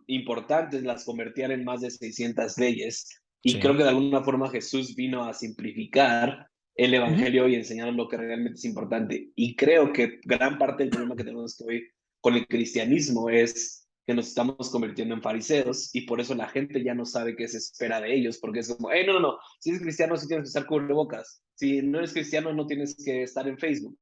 importantes las convertían en más de 600 leyes y creo sí. que de alguna forma Jesús vino a simplificar el Ujú, evangelio y enseñar lo que realmente es importante. Y creo que gran parte del problema que tenemos hoy con el cristianismo es que nos estamos convirtiendo en fariseos y por eso la gente ya no sabe qué se espera de ellos, porque es como, hey, no, no, no, si eres cristiano sí tienes que estar cubrebocas, si no eres cristiano no tienes que estar en Facebook,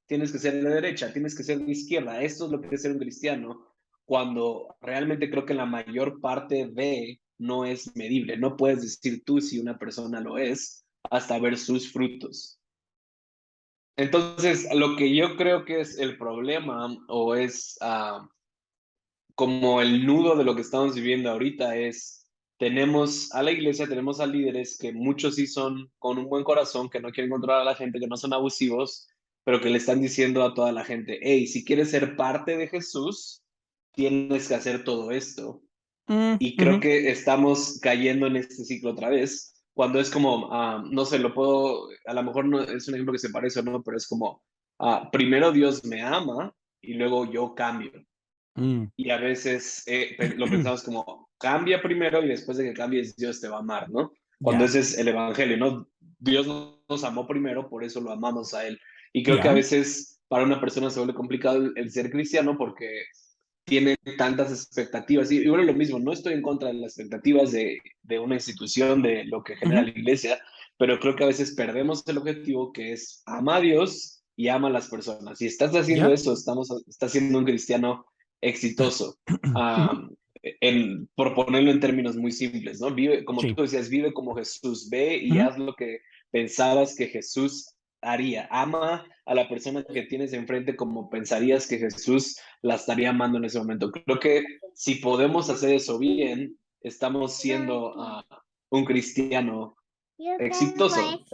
tienes que ser de derecha, tienes que ser de izquierda, esto es lo que es ser un cristiano, cuando realmente creo que la mayor parte de no es medible, no puedes decir tú si una persona lo es hasta ver sus frutos. Entonces, lo que yo creo que es el problema o es como el nudo de lo que estamos viviendo ahorita es, tenemos a la iglesia, tenemos a líderes que muchos sí son con un buen corazón, que no quieren controlar a la gente, que no son abusivos, pero que le están diciendo a toda la gente, hey, si quieres ser parte de Jesús, tienes que hacer todo esto. Y ujú. creo que estamos cayendo en este ciclo otra vez, cuando es como, no sé, lo puedo, a lo mejor no es un ejemplo que se parece o no, pero es como, primero Dios me ama y luego yo cambio. Mm. Y a veces lo pensamos como, cambia primero y después de que cambies Dios te va a amar, ¿no? Cuando Ya, ese es el evangelio, ¿no? Dios nos amó primero, por eso lo amamos a Él. Y creo que a ya. veces para una persona se vuelve complicado el ser cristiano porque tiene tantas expectativas. Y bueno, lo mismo, no estoy en contra de las expectativas de una institución, de lo que genera Ujú. la iglesia, pero creo que a veces perdemos el objetivo que es ama a Dios y ama a las personas. Si estás haciendo Ya. eso, estás siendo un cristiano exitoso. Ujú. Por ponerlo en términos muy simples, ¿no? Vive, como Sí. tú decías, vive como Jesús, ve y Ujú. haz lo que pensabas que Jesús haría. Ama a la persona que tienes enfrente como pensarías que Jesús la estaría amando en ese momento. Creo que si podemos hacer eso bien, estamos siendo un cristiano exitoso.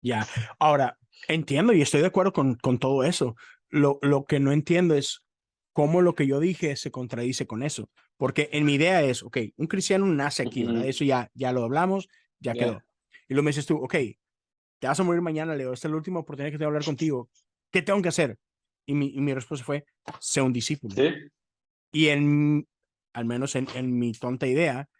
Ya. Ahora, entiendo y estoy de acuerdo con todo eso. Lo que no entiendo es cómo lo que yo dije se contradice con eso. Porque en mi idea es, ok, un cristiano nace aquí, ¿verdad? Ujú. Eso ya lo hablamos, ya Ya. quedó. Y luego me dices tú, ok, te vas a morir mañana, Leo, esta es la última oportunidad que tengo de hablar contigo. ¿Qué tengo que hacer? Y mi respuesta fue, sé un discípulo. Sí. Y al menos en mi tonta idea,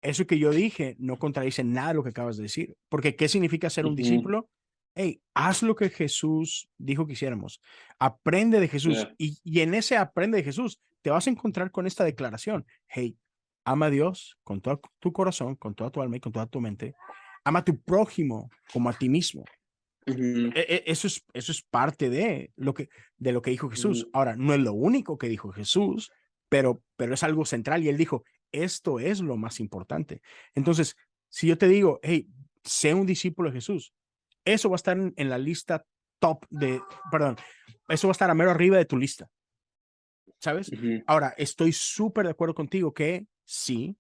eso que yo dije no contradice nada de lo que acabas de decir. Porque ¿qué significa ser un Ujú. discípulo? Hey, haz lo que Jesús dijo que hiciéramos. Aprende de Jesús. Ya. Y en ese aprende de Jesús, te vas a encontrar con esta declaración. Hey, ama a Dios con todo tu corazón, con toda tu alma y con toda tu mente. Ama a tu prójimo como a ti mismo. Ujú. Eso es parte de lo que dijo Jesús. Ujú. Ahora, no es lo único que dijo Jesús, pero es algo central y él dijo, esto es lo más importante. Entonces, si yo te digo, hey, sé un discípulo de Jesús, eso va a estar en la lista perdón, eso va a estar a mero arriba de tu lista, ¿sabes? Ujú. Ahora, estoy súper de acuerdo contigo que sí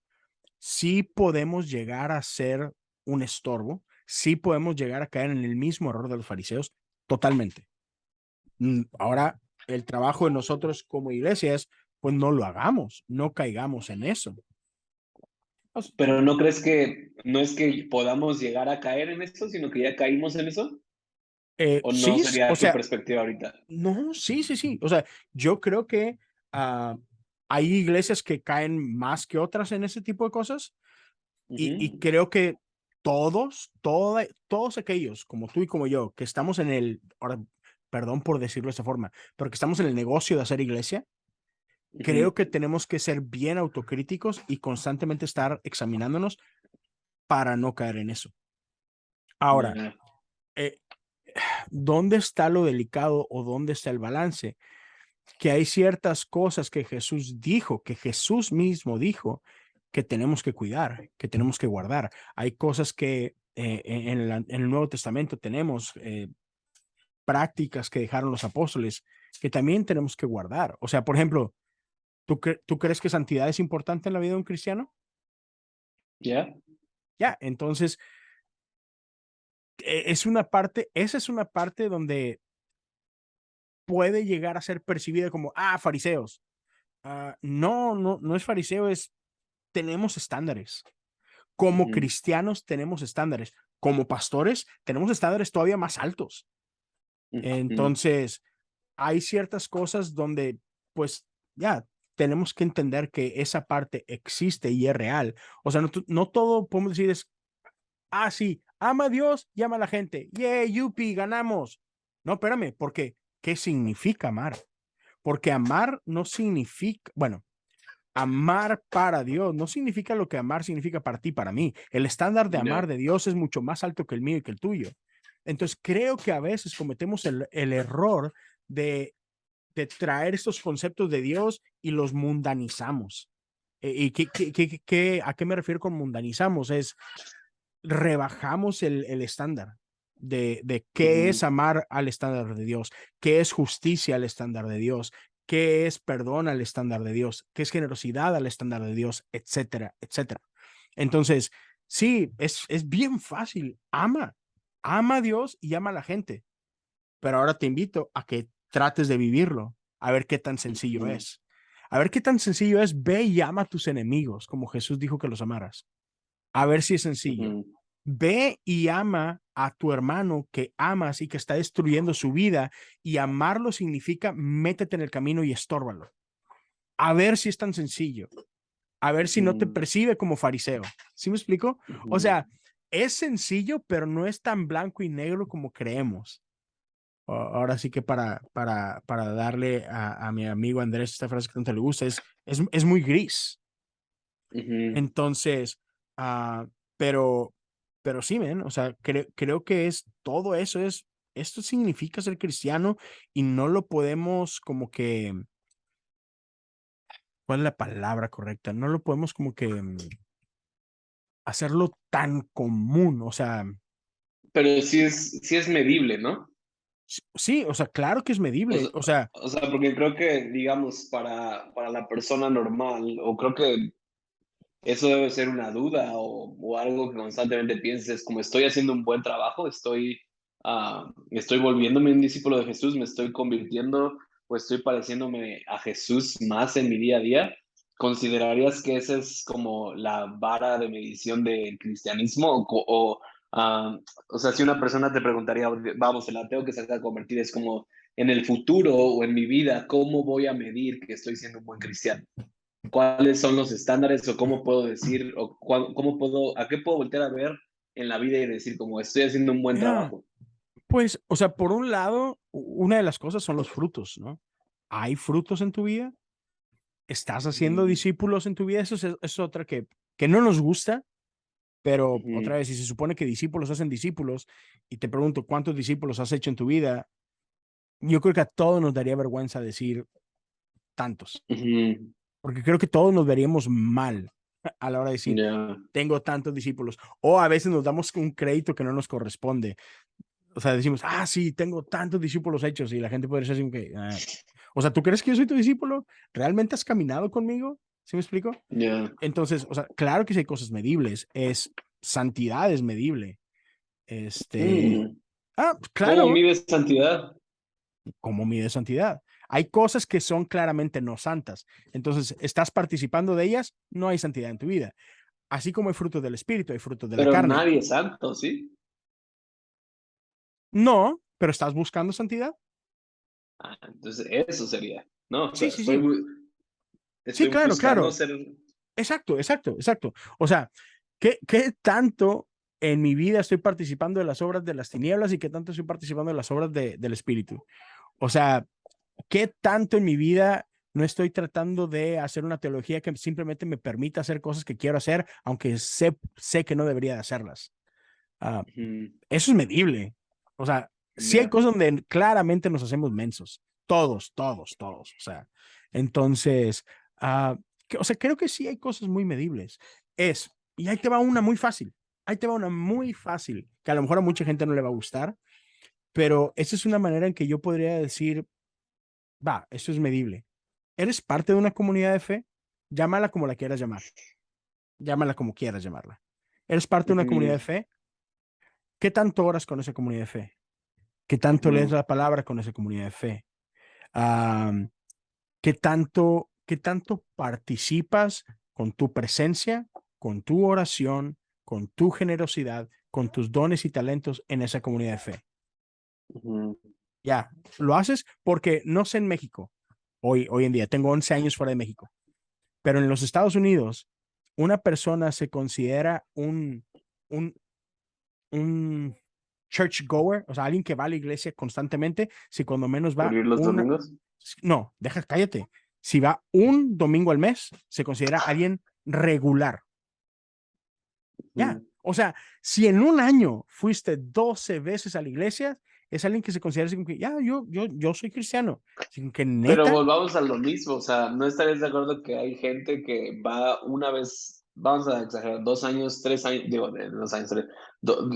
podemos llegar a ser un estorbo, sí podemos llegar a caer en el mismo error de los fariseos, totalmente. Ahora, el trabajo de nosotros como iglesia es, pues no lo hagamos, no caigamos en eso. Pero ¿no crees que no es que podamos llegar a caer en esto, sino que ya caímos en eso? ¿O no Sí, o sería tu sea, perspectiva ahorita? no, sí, sí, sí. O sea, yo creo que uh, hay iglesias que caen más que otras en ese tipo de cosas y Ujú. creo que todos aquellos, como tú y como yo, que estamos ahora, perdón por decirlo de esa forma, pero que estamos en el negocio de hacer iglesia, creo Ujú. que tenemos que ser bien autocríticos y constantemente estar examinándonos para no caer en eso. Ahora, Ya. eh, ¿dónde está lo delicado o dónde está el balance? Que hay ciertas cosas que Jesús dijo, que Jesús mismo dijo, que tenemos que cuidar, que tenemos que guardar. Hay cosas que en el Nuevo Testamento tenemos prácticas que dejaron los apóstoles que también tenemos que guardar. O sea, por ejemplo, ¿tú crees que santidad es importante en la vida de un cristiano? Ya. Ya, entonces esa es una parte donde puede llegar a ser percibida como, fariseos. No, no, no es fariseo, tenemos estándares. Como Ujú. cristianos tenemos estándares. Como pastores tenemos estándares todavía más altos. Ujú. Entonces, hay ciertas cosas donde, pues, ya, tenemos que entender que esa parte existe y es real. O sea, no todo podemos decir sí, ama a Dios y ama a la gente. Yeah, yupi, ganamos. No, espérame, porque, ¿qué significa amar? Porque amar no significa, bueno, amar para Dios no significa lo que amar significa para ti, para mí. El estándar de amar Ya. de Dios es mucho más alto que el mío y que el tuyo. Entonces, creo que a veces cometemos el error de traer estos conceptos de Dios y los mundanizamos. ¿Y a qué me refiero con mundanizamos? Es rebajamos el estándar de qué es Ujú. amar al estándar de Dios, qué es justicia al estándar de Dios, qué es perdón al estándar de Dios, qué es generosidad al estándar de Dios, etcétera, etcétera. Entonces, sí, es bien fácil. Ama a Dios y ama a la gente. Pero ahora te invito a que trates de vivirlo, a ver qué tan sencillo Ujú. es. A ver qué tan sencillo es, ve y ama a tus enemigos, como Jesús dijo que los amaras. A ver si es sencillo. Ujú. Ve y ama a tu hermano que amas y que está destruyendo su vida, y amarlo significa métete en el camino y estórbalo. A ver si es tan sencillo. A ver si no te Ujú. percibe como fariseo. ¿Sí me explico? O Ujú. sea, es sencillo, pero no es tan blanco y negro como creemos. Ahora sí que para darle a mi amigo Andrés esta frase que tanto le gusta, es muy gris. Ujú. Entonces, ah, pero, pero sí, men, o sea, creo que es todo eso, esto significa ser cristiano, y no lo podemos como que, ¿cuál es la palabra correcta? No lo podemos como que hacerlo tan común, o sea, Pero sí es medible, ¿no? sí, o sea, claro que es O medible, sea, o sea, porque creo que, digamos, para la persona normal, o creo que eso debe ser una duda o algo que constantemente pienses, como estoy haciendo un buen trabajo, estoy volviéndome un discípulo de Jesús, me estoy convirtiendo o estoy pareciéndome a Jesús más en mi día a día. ¿Considerarías que esa es como la vara de medición del cristianismo? Ah, o sea, si una persona te preguntaría, vamos, el ateo que se acaba de convertir es como en el futuro o en mi vida, ¿cómo voy a medir que estoy siendo un buen cristiano? ¿Cuáles son los estándares o cómo puedo decir o cómo puedo, a qué puedo voltear a ver en la vida y decir como estoy haciendo un buen yeah, trabajo? pues, o sea, por un lado, una de las cosas son los frutos, ¿no? ¿Hay frutos en tu vida? ¿Estás haciendo Ujú. discípulos en tu vida? Eso es otra que no nos gusta, pero otra Ujú. vez, si se supone que discípulos hacen discípulos, y te pregunto cuántos discípulos has hecho en tu vida, yo creo que a todos nos daría vergüenza decir tantos, Ujú. porque creo que todos nos veríamos mal a la hora de decir, Ya. tengo tantos discípulos, o a veces nos damos un crédito que no nos corresponde. O sea, decimos, ah, sí, tengo tantos discípulos hechos, y la gente puede decir así que, o sea, ¿tú crees que yo soy tu discípulo? ¿Realmente has caminado conmigo? ¿Sí me explico? Ya. Entonces, o sea, claro que sí hay cosas medibles, santidad es medible. Este, Mm. ¿Cómo claro, mides santidad? ¿cómo mide santidad? Hay cosas que son claramente no santas. Entonces, ¿estás participando de ellas? No hay santidad en tu vida. Así como hay frutos del espíritu, hay frutos de la Pero carne. nadie es santo, ¿sí? No, pero ¿estás buscando santidad? Entonces eso sería, ¿no? O sea, Sí, sí, sí. Sí, estoy claro, buscando claro. ser... Exacto, exacto, exacto. O sea, ¿qué tanto en mi vida estoy participando de las obras de las tinieblas, y qué tanto estoy participando de las obras del espíritu? O sea, ¿qué tanto en mi vida no estoy tratando de hacer una teología que simplemente me permita hacer cosas que quiero hacer, aunque sé que no debería de hacerlas? Ah, Ujú. eso es medible. O sea, sí hay Ya. cosas donde claramente nos hacemos mensos. Todos, todos, todos. O sea, entonces, ah, o sea, creo que sí hay cosas muy medibles. Y ahí te va una muy fácil. Ahí te va una muy fácil, que a lo mejor a mucha gente no le va a gustar, pero esa es una manera en que yo podría decir, va, esto es medible. ¿Eres parte de una comunidad de fe? Llámala como la quieras llamar. Llámala como quieras llamarla. ¿Eres parte de una comunidad Ujú. de fe? ¿Qué tanto oras con esa comunidad de fe? ¿Qué tanto lees Ujú. la palabra con esa comunidad de fe? Um, qué tanto participas con tu presencia, con tu oración, con tu generosidad, con tus dones y talentos en esa comunidad de fe? Ujú. Ya, lo haces porque no sé en México, hoy en día, tengo 11 años fuera de México, pero en los Estados Unidos, una persona se considera un, un church goer, o sea, alguien que va a la iglesia constantemente, si cuando menos ¿Por va ir los domingos? no, cállate. Si va un domingo al mes, se considera alguien regular. Ya. Ujú. O sea, si en un año fuiste 12 veces a la iglesia, es alguien que se considera así como que, ya, yo soy cristiano. Así que Pero neta, volvamos a lo mismo, o sea, ¿no estarías de acuerdo que hay gente que va una vez, vamos a exagerar, 2 años, 3 años, digo, de 2 años,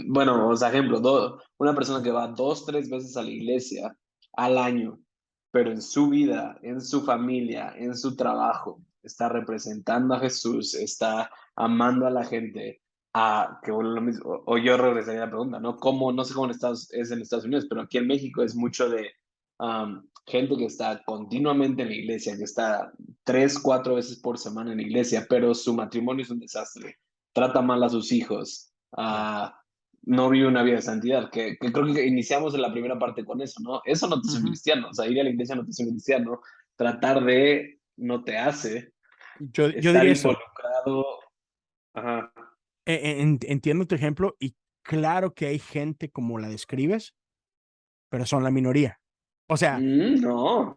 bueno, o sea, ejemplo, una persona que va 2, 3 veces a la iglesia al año, pero en su vida, en su familia, en su trabajo, está representando a Jesús, está amando a la gente, que bueno, lo mismo, o yo regresaría a la pregunta, ¿no? ¿Cómo, no sé cómo es en Estados Unidos, pero aquí en México es mucho de gente que está continuamente en la iglesia, que está 3, 4 veces por semana en la iglesia, pero su matrimonio es un desastre. trata mal a sus hijos, Ya. no vive una vida de santidad, que creo que iniciamos en la primera parte con eso, ¿no? Eso no te hace un Ujú. cristiano, o sea, ir a la iglesia no te hace un cristiano, tratar de no te hace, Yo estar diría eso. involucrado, ajá. Entiendo tu ejemplo y claro que hay gente como la describes, pero son la minoría. O sea, No,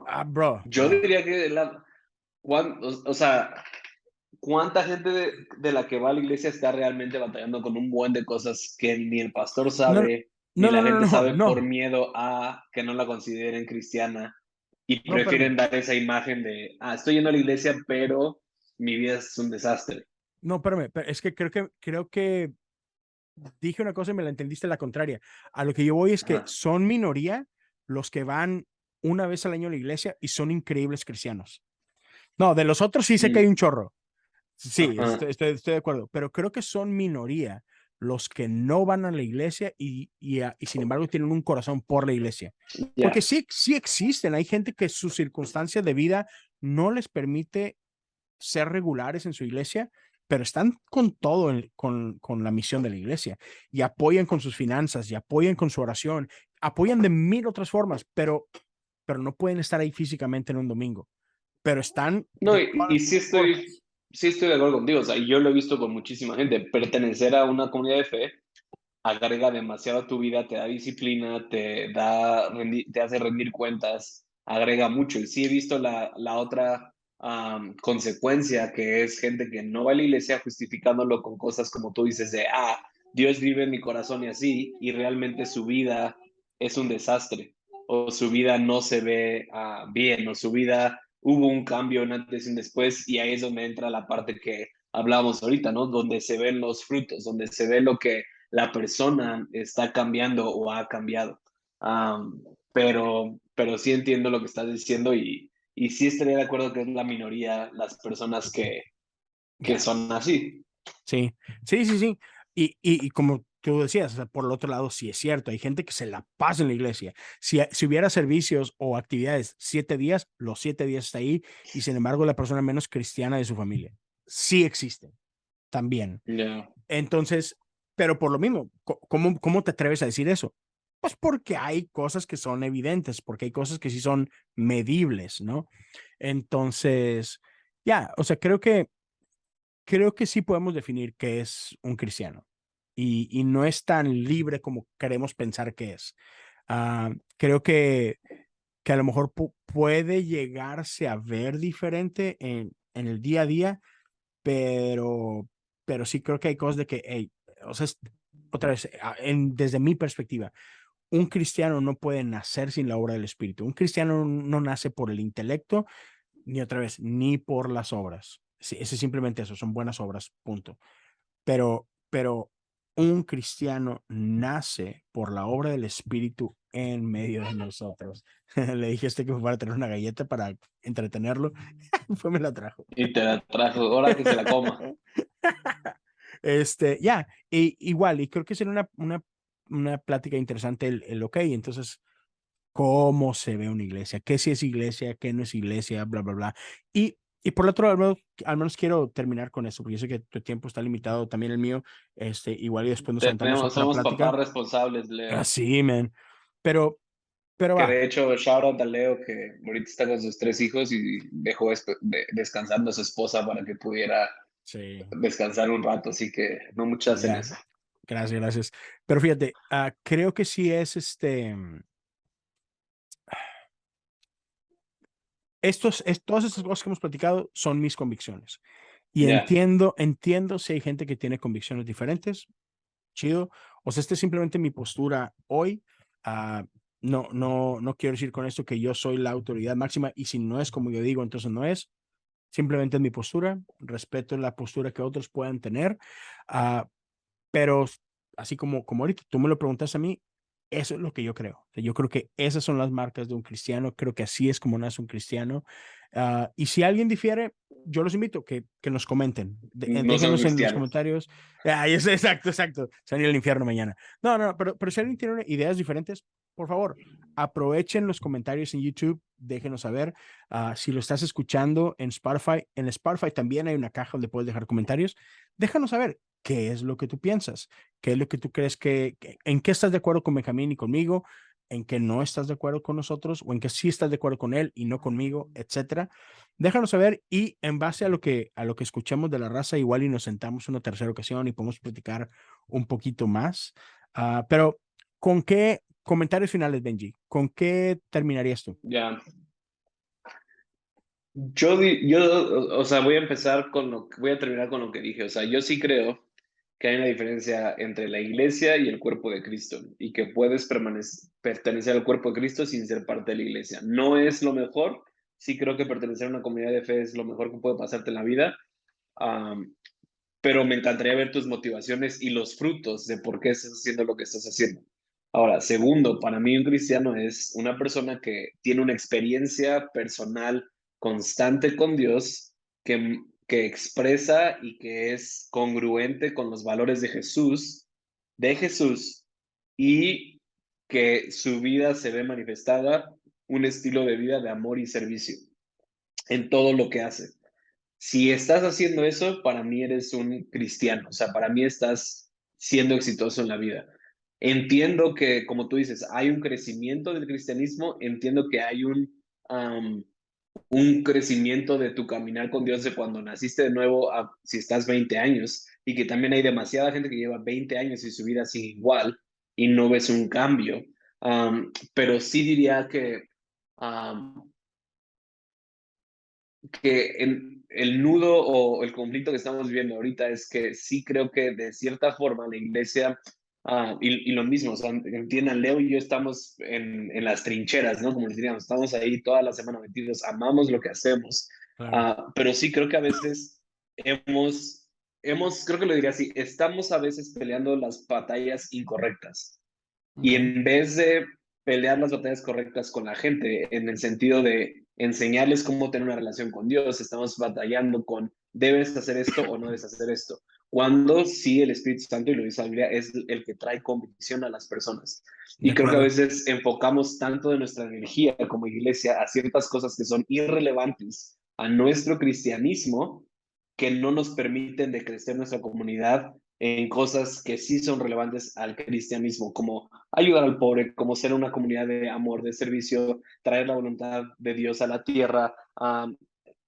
yo bro. diría que o sea, ¿cuánta gente de la que va a la iglesia está realmente batallando con un buen de cosas que ni el pastor No, sabe, ni no, no, la no, gente no, sabe por no, miedo a que no la consideren cristiana y no, espérame. prefieren dar esa imagen de, estoy yendo a la iglesia, pero mi vida es un desastre. No, espérame, es que creo que dije una cosa y me la entendiste la contraria. A lo que yo voy es que Ajá. son minoría los que van una vez al año a la iglesia y son increíbles cristianos. No, de los otros sí sé que hay Mm, un chorro. Sí, ajá. estoy de acuerdo, pero creo que son minoría los que no van a la iglesia y sin embargo tienen un corazón por la iglesia. Porque Ya. sí existen, hay gente que su circunstancia de vida no les permite ser regulares en su iglesia, pero están con todo, con la misión de la iglesia y apoyan con sus finanzas y apoyan con su oración, apoyan de mil otras formas, pero no pueden estar ahí físicamente en un domingo, pero están No, de todas y formas. sí estoy de acuerdo contigo, o sea, yo lo he visto con muchísima gente, pertenecer a una comunidad de fe agrega demasiado a tu vida, te da disciplina, te hace rendir cuentas, agrega mucho. Y sí he visto la otra consecuencia, que es gente que no va a la iglesia justificándolo con cosas como tú dices de, Dios vive en mi corazón y así, y realmente su vida es un desastre, o su vida no se ve bien, o su vida hubo un cambio en antes y un después, y ahí es donde entra la parte que hablábamos ahorita, ¿no? Donde se ven los frutos, donde se ve lo que la persona está cambiando o ha cambiado. Pero sí entiendo lo que estás diciendo y sí estaría de acuerdo que es la minoría las personas que Ya. son así. Sí, sí, sí, sí. Y como tú decías, o sea, por el otro lado, sí es cierto, hay gente que se la pasa en la iglesia. Si hubiera servicios o actividades 7 días, los 7 días está ahí y sin embargo la persona menos cristiana de su familia. Sí existen también. Ya. Entonces, pero por lo mismo, ¿cómo te atreves a decir eso? Pues porque hay cosas que son evidentes, porque hay cosas que sí son medibles, ¿no? Entonces, ya, o sea, creo que sí podemos definir qué es un cristiano y no es tan libre como queremos pensar que es. Creo que a lo mejor puede llegarse a ver diferente en el día a día, pero, pero sí creo que hay cosas de que, hey, o sea, otra vez, desde mi perspectiva, un cristiano no puede nacer sin la obra del Espíritu. Un cristiano no nace por el intelecto, ni otra vez, ni por las obras. Sí, es simplemente eso, son buenas obras, punto. Pero un cristiano nace por la obra del Espíritu en medio de nosotros. Le dije a este que me fuera a traer una galleta para entretenerlo, fue me la trajo. Y te la trajo, ahora que se la coma. Ya, igual, y creo que sería una plática interesante ok, entonces, ¿cómo se ve una iglesia? ¿Qué sí es iglesia? ¿Qué no es iglesia? Bla, bla, bla. Y por otro lado, al menos quiero terminar con eso, porque yo sé que tu tiempo está limitado, también el mío, igual y después nos aventamos otra Somos papás plática. responsables, Leo. Así, man. Pero Que va, de hecho, shout out a Leo, que ahorita está con sus 3 hijos y dejó descansando a su esposa para que pudiera sí, descansar un rato, así que no muchos hacen ya, eso. gracias, gracias. Pero fíjate, creo que sí es todas estas cosas que hemos platicado son mis convicciones. Y Ya. entiendo si hay gente que tiene convicciones diferentes, chido. O sea, esta es simplemente mi postura hoy. Ah, no quiero decir con esto que yo soy la autoridad máxima y si no es como yo digo, entonces no es. Simplemente es mi postura. Respeto la postura que otros puedan tener. Ah, pero así como ahorita tú me lo preguntas a mí, eso es lo que yo creo. O sea, yo creo que esas son las marcas de un cristiano. Creo que así es como nace un cristiano. Y si alguien difiere, yo los invito que nos comenten. No son Déjenos en los cristianos. comentarios. Exacto, exacto. Se van a ir al infierno mañana. No, pero si alguien tiene ideas diferentes, por favor, aprovechen los comentarios en YouTube, déjenos saber. Si lo estás escuchando en Spotify también hay una caja donde puedes dejar comentarios. Déjanos saber qué es lo que tú piensas, qué es lo que tú crees en qué estás de acuerdo con Benjamín y conmigo, en qué no estás de acuerdo con nosotros, o en qué sí estás de acuerdo con él y no conmigo, etcétera. Déjanos saber, y en base a lo que escuchemos de la raza, igual y nos sentamos una tercera ocasión y podemos platicar un poquito más. Pero, ¿con qué comentarios finales, Benji? ¿Con qué terminarías tú? Ya. O sea, voy a empezar voy a terminar con lo que dije. O sea, yo sí creo que hay una diferencia entre la iglesia y el cuerpo de Cristo y que puedes pertenecer al cuerpo de Cristo sin ser parte de la iglesia. No es lo mejor. Sí creo que pertenecer a una comunidad de fe es lo mejor que puede pasarte en la vida. Am, pero me encantaría ver tus motivaciones y los frutos de por qué estás haciendo lo que estás haciendo. Ahora, segundo, para mí un cristiano es una persona que tiene una experiencia personal constante con Dios, que expresa y que es congruente con los valores de Jesús, y que su vida se ve manifestada, un estilo de vida de amor y servicio en todo lo que hace. Si estás haciendo eso, para mí eres un cristiano, o sea, para mí estás siendo exitoso en la vida. Entiendo que, como tú dices, hay un crecimiento del cristianismo, entiendo que hay un crecimiento de tu caminar con Dios de cuando naciste de nuevo a si estás 20 años, y que también hay demasiada gente que lleva 20 años y su vida sigue igual y no ves un cambio. Pero sí diría um, que el nudo o el conflicto que estamos viviendo ahorita es que sí creo que de cierta forma la iglesia, y lo mismo, o sea, entiendan, Leo y yo estamos en las trincheras, ¿no? Como les diríamos, estamos ahí toda la semana metidos, amamos lo que hacemos, Claro. pero sí creo que a veces creo que lo diría así, estamos a veces peleando las batallas incorrectas. Y Okay. en vez de pelear las batallas correctas con la gente, en el sentido de enseñarles cómo tener una relación con Dios, estamos batallando con debes hacer esto o no debes hacer esto. Cuando sí el Espíritu Santo, y lo dice la Biblia, es el que trae convicción a las personas. De Y creo que a acuerdo. veces enfocamos tanto de nuestra energía como iglesia a ciertas cosas que son irrelevantes a nuestro cristianismo, que no nos permiten de crecer nuestra comunidad en cosas que sí son relevantes al cristianismo, como ayudar al pobre, como ser una comunidad de amor, de servicio, traer la voluntad de Dios a la tierra,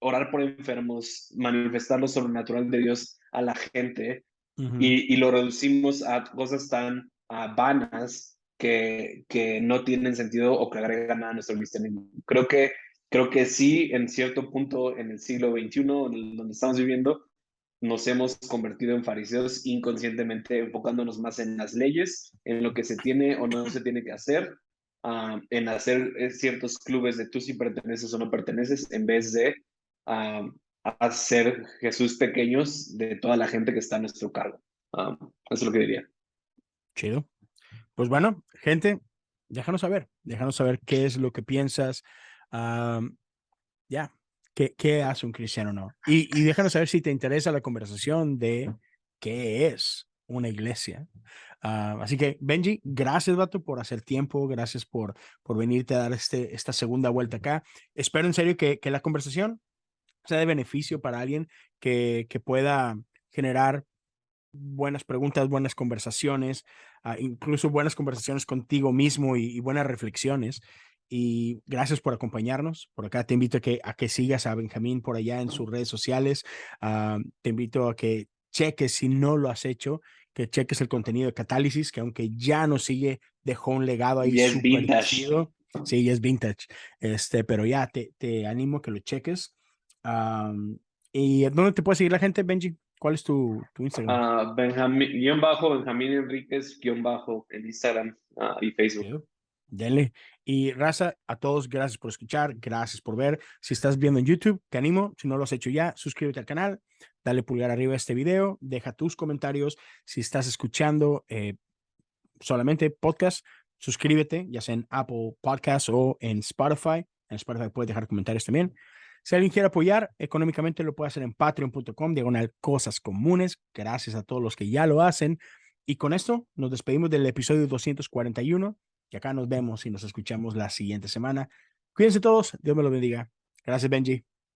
orar por enfermos, manifestar lo sobrenatural de Dios a la gente, Ujú. y lo reducimos a cosas tan vanas que no tienen sentido o que agregan nada a nuestro cristianismo. Creo que sí, en cierto punto en el siglo XXI, donde estamos viviendo, nos hemos convertido en fariseos inconscientemente, enfocándonos más en las leyes, en lo que se tiene o no se tiene que hacer, en hacer ciertos clubes de tú si perteneces o no perteneces, en vez de uh, hacer Jesús pequeños de toda la gente que está a nuestro cargo. Eso es lo que diría. Chido. Pues bueno, gente, déjanos saber qué es lo que piensas. Ya, ¿qué hace un cristiano o no? Y déjanos saber si te interesa la conversación de qué es una iglesia. Así que, Benji, gracias, vato, por hacer tiempo, gracias por venirte a dar esta segunda vuelta acá. Espero en serio que la conversación sea de beneficio para alguien que pueda generar buenas preguntas, buenas conversaciones, incluso buenas conversaciones contigo mismo y buenas reflexiones. Y gracias por acompañarnos. Por acá te invito a que sigas a Benjamín por allá en sus redes sociales. Te invito a que cheques, si no lo has hecho, que cheques el contenido de Catálisis, que aunque ya no sigue, dejó un legado ahí Y es súper vintage. chido. Sí, es vintage. Pero ya te animo a que lo cheques. ¿Y dónde te puede seguir la gente, Benji? ¿Cuál es tu Instagram? Benjamín Enríquez, guión bajo en Instagram y Facebook. Chido. Denle. Y raza, a todos, gracias por escuchar, gracias por ver. Si estás viendo en YouTube, te animo, si no lo has hecho ya, suscríbete al canal, dale pulgar arriba a este video, deja tus comentarios. Si estás escuchando solamente podcast, suscríbete, ya sea en Apple Podcasts o en Spotify. En Spotify puedes dejar comentarios también. Si alguien quiere apoyar económicamente, lo puede hacer en patreon.com, /cosas comunes. Gracias a todos los que ya lo hacen. Y con esto nos despedimos del episodio 241. Y acá nos vemos y nos escuchamos la siguiente semana. Cuídense todos. Dios me lo bendiga. Gracias, Benji.